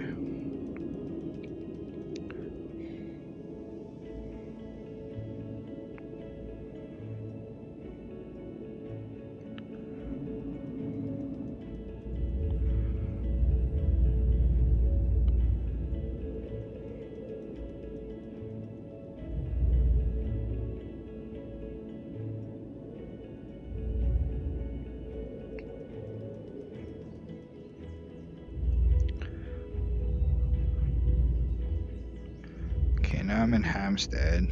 Okay, now I'm in Hampstead.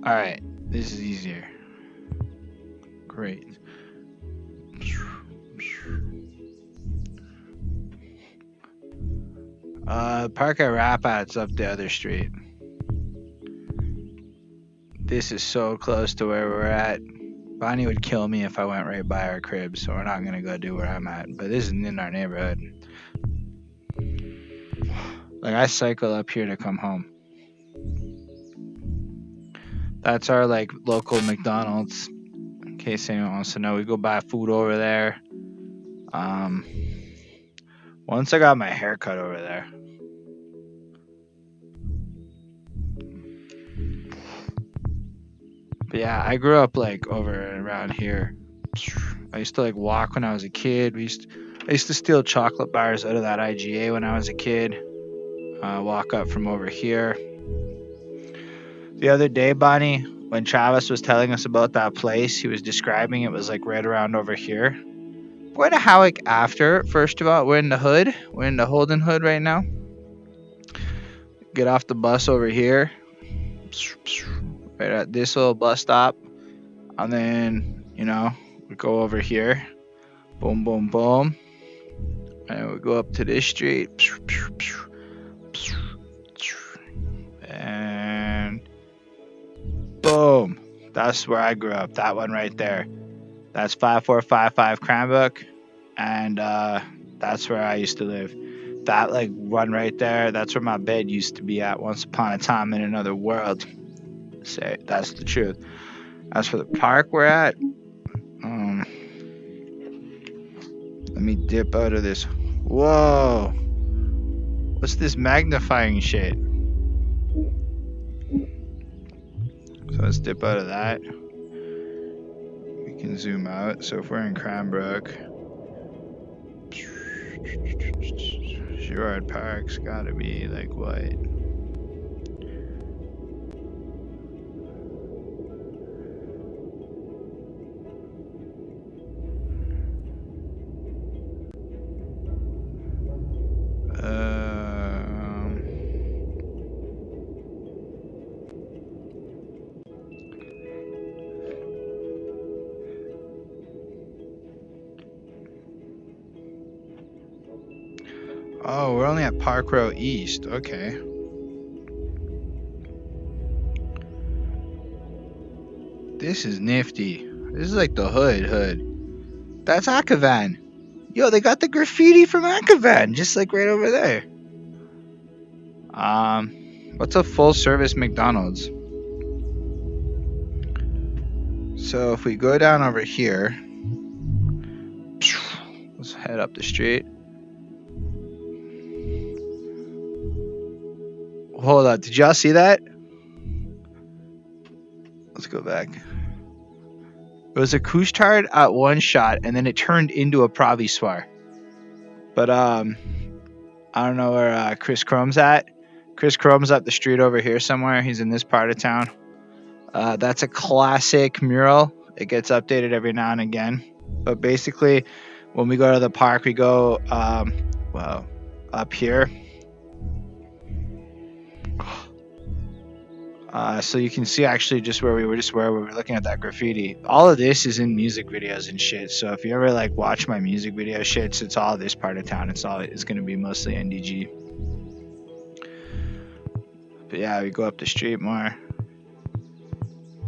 Alright, this is easier. Great. Park at Rap At's up the other street. This is so close to where we're at. Bonnie would kill me if I went right by our crib, so we're not gonna go do where I'm at. But this isn't in our neighborhood. Like, I cycle up here to come home. That's our like local McDonald's. In case anyone wants to know, we go buy food over there. Once I got my hair cut over there. But yeah, I grew up like over around here. I used to like walk when I was a kid. I used to steal chocolate bars out of that IGA when I was a kid. Walk up from over here. The other day, Bonnie, when Travis was telling us about that place, he was describing it was like right around over here. We're going to Howick after. First of all, we're in the hood. We're in the Holden hood right now. Get off the bus over here. Right at this little bus stop. And then, we go over here. Boom, boom, boom. And we go up to this street. And boom. That's where I grew up. That one right there. That's 5455 Cranbrook. And that's where I used to live. That like one right there, that's where my bed used to be at once upon a time in another world. Say that's the truth. As for the park we're at, let me dip out of this. Whoa. What's this magnifying shit? So let's dip out of that. We can zoom out. So if we're in Cranbrook, Girard Park's gotta be like what? Oh, we're only at Park Row East. Okay. This is nifty. This is like the hood. That's Akavan. Yo, they got the graffiti from Akavan, just like right over there. What's a full service McDonald's? So if we go down over here, let's head up the street. Hold up, did y'all see that? Let's go back. It was a Couche-Tard at one shot, and then it turned into a Provisoire. But I don't know where Chris Chrome's at. Chris Chrome's up the street over here somewhere. He's in this part of town. That's a classic mural. It gets updated every now and again. But basically, when we go to the park, we go up here. So you can see actually just where we were looking at that graffiti. All of this is in music videos and shit. So if you ever like watch my music video shits, it's all this part of town. It's gonna be mostly NDG. But yeah, we go up the street more.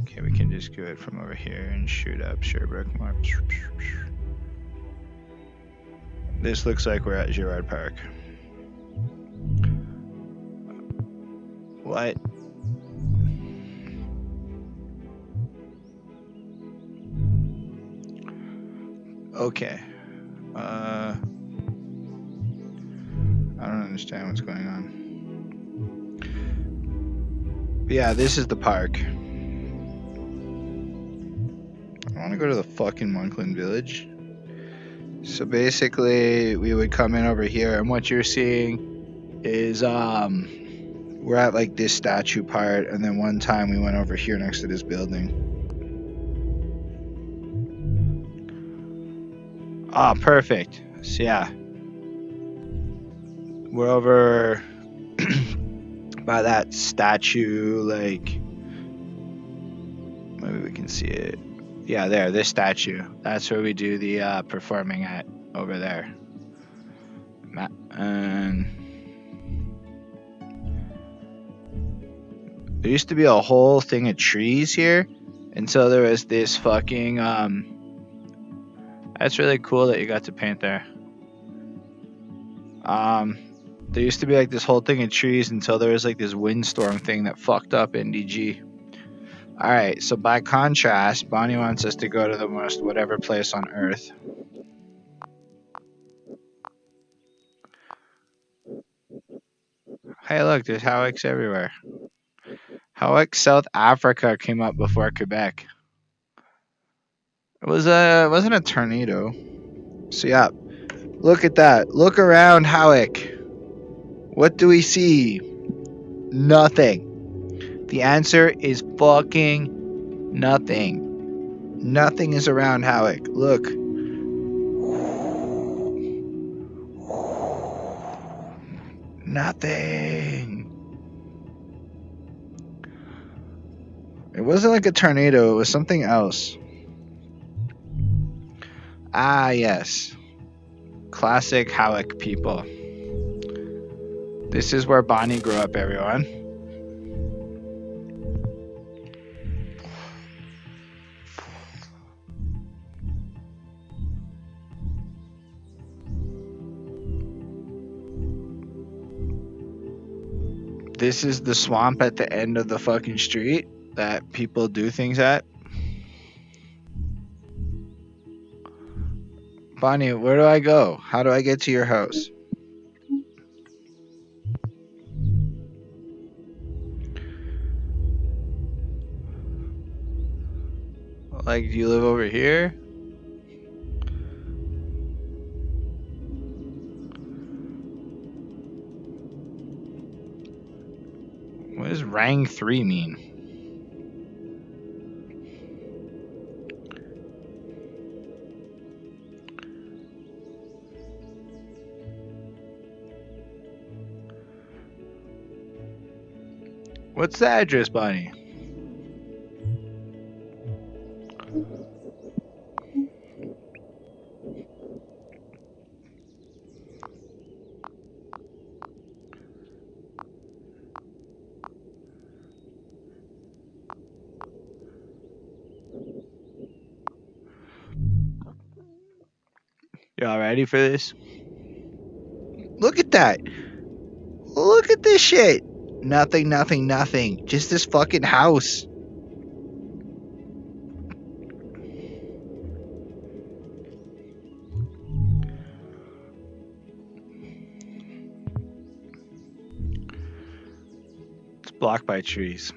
Okay, we can just do it from over here and shoot up Sherbrooke more. This looks like we're at Girard Park. What? Okay. I don't understand what's going on. But yeah, this is the park. I want to go to the fucking Monkland Village. So basically, we would come in over here, and what you're seeing is we're at like this statue part, and then one time we went over here next to this building. Ah, perfect. So yeah, we're over by that statue, like maybe we can see it. Yeah, there, this statue. That's where we do the performing at over there. And there used to be a whole thing of trees here, and so there was this fucking that's really cool that you got to paint there. There used to be like this whole thing of trees until there was like this windstorm thing that fucked up NDG. Alright, so by contrast, Bonnie wants us to go to the most whatever place on Earth. Hey look, there's Howicks everywhere. Howick, South Africa came up before Quebec. It wasn't a tornado. So yeah, look at that. Look around Howick. What do we see? Nothing. The answer is fucking nothing. Nothing is around Howick. Look. Nothing. It wasn't like a tornado. It was something else. Ah, yes. Classic Howick people. This is where Bonnie grew up, everyone. This is the swamp at the end of the fucking street that people do things at. Bonnie, where do I go? How do I get to your house? Like, do you live over here? What does Rang 3 mean? What's the address, Bonnie? Y'all ready for this? Look at that. Look at this shit. Nothing, nothing, nothing. Just this fucking house. It's blocked by trees.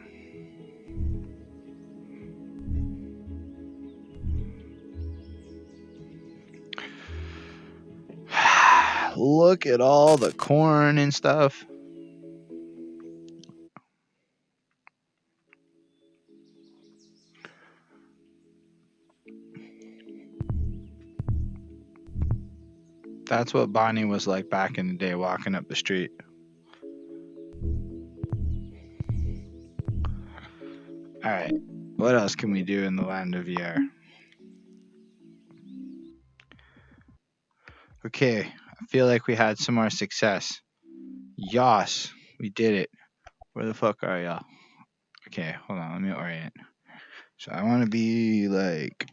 Look at all the corn and stuff. That's what Bonnie was like back in the day walking up the street. Alright, what else can we do in the land of VR? Okay, I feel like we had some more success. Yas, we did it. Where the fuck are y'all? Okay, hold on, let me orient. So I want to be like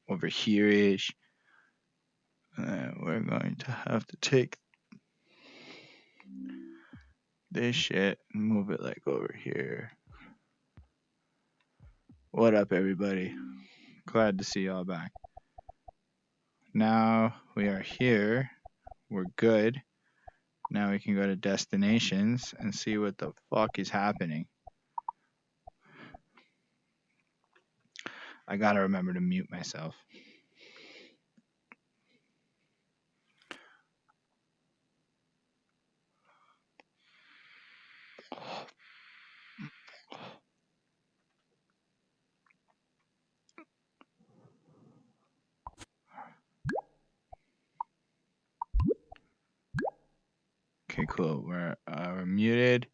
over here-ish. We're going to have to take this shit and move it like over here. What up, everybody? Glad to see y'all back. Now we are here. We're good. Now we can go to destinations and see what the fuck is happening. I gotta remember to mute myself. Okay, cool. We're muted.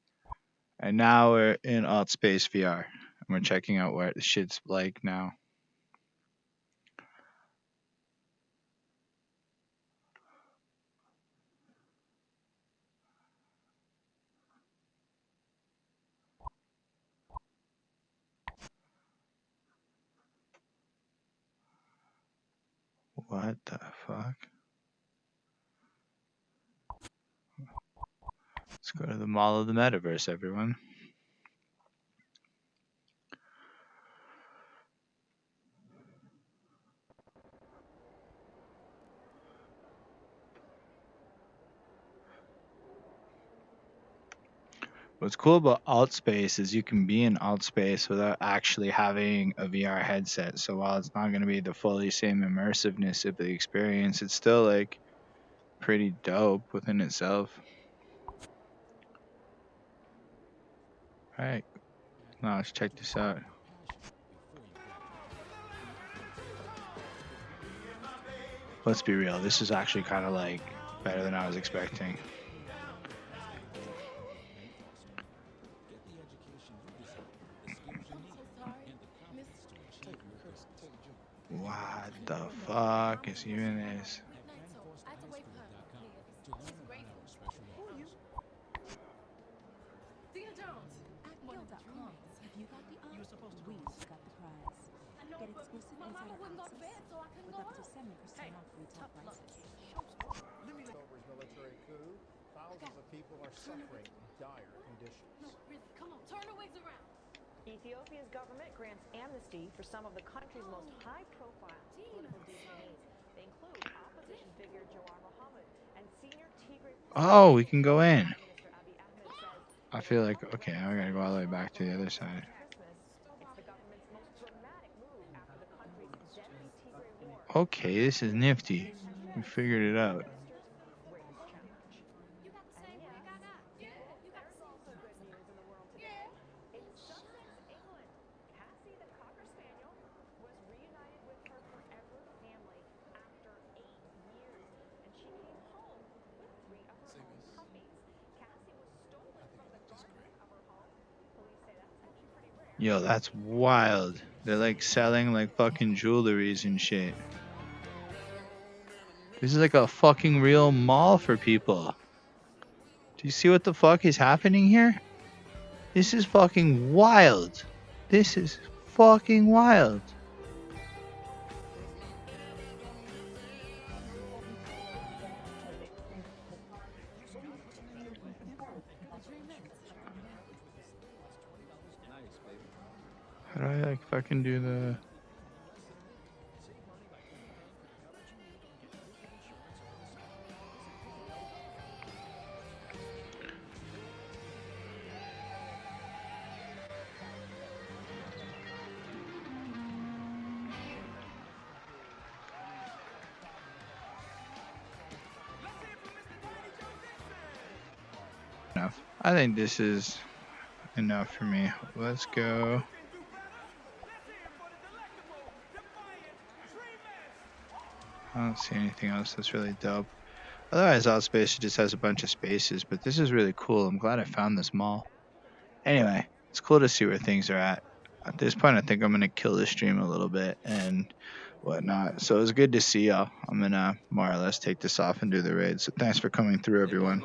And now we're in AltSpace VR. And we're checking out what the shit's like now. What the fuck? Let's go to the Mall of the Metaverse, everyone. What's cool about AltSpace is you can be in AltSpace without actually having a VR headset. So while it's not going to be the fully same immersiveness of the experience, it's still like pretty dope within itself. All right, now let's check this out. Let's be real, this is actually kind of like better than I was expecting. What the fuck is even this? Military coup, thousands of people are suffering in dire conditions. No, really, come on, turn the wigs around. Ethiopia's government grants amnesty for some of the country's most high-profile political detainees. They include opposition figure Jawar Mohammed and senior Tigray. Oh, we can go in. I feel like, okay, now we gotta go all the way back to the other side. Okay, this is nifty. We figured it out. Yo, that's wild. They're like selling like fucking jewelries and shit. This is like a fucking real mall for people. Do you see what the fuck is happening here? This is fucking wild. This is fucking wild. How do I like fucking do the... Enough. I think this is enough for me. Let's go. I don't see anything else that's really dope. Otherwise, AltSpace just has a bunch of spaces, but this is really cool. I'm glad I found this mall. Anyway, it's cool to see where things are at. At this point, I think I'm going to kill the stream a little bit and whatnot. So it was good to see y'all. I'm going to more or less take this off and do the raid. So thanks for coming through, everyone.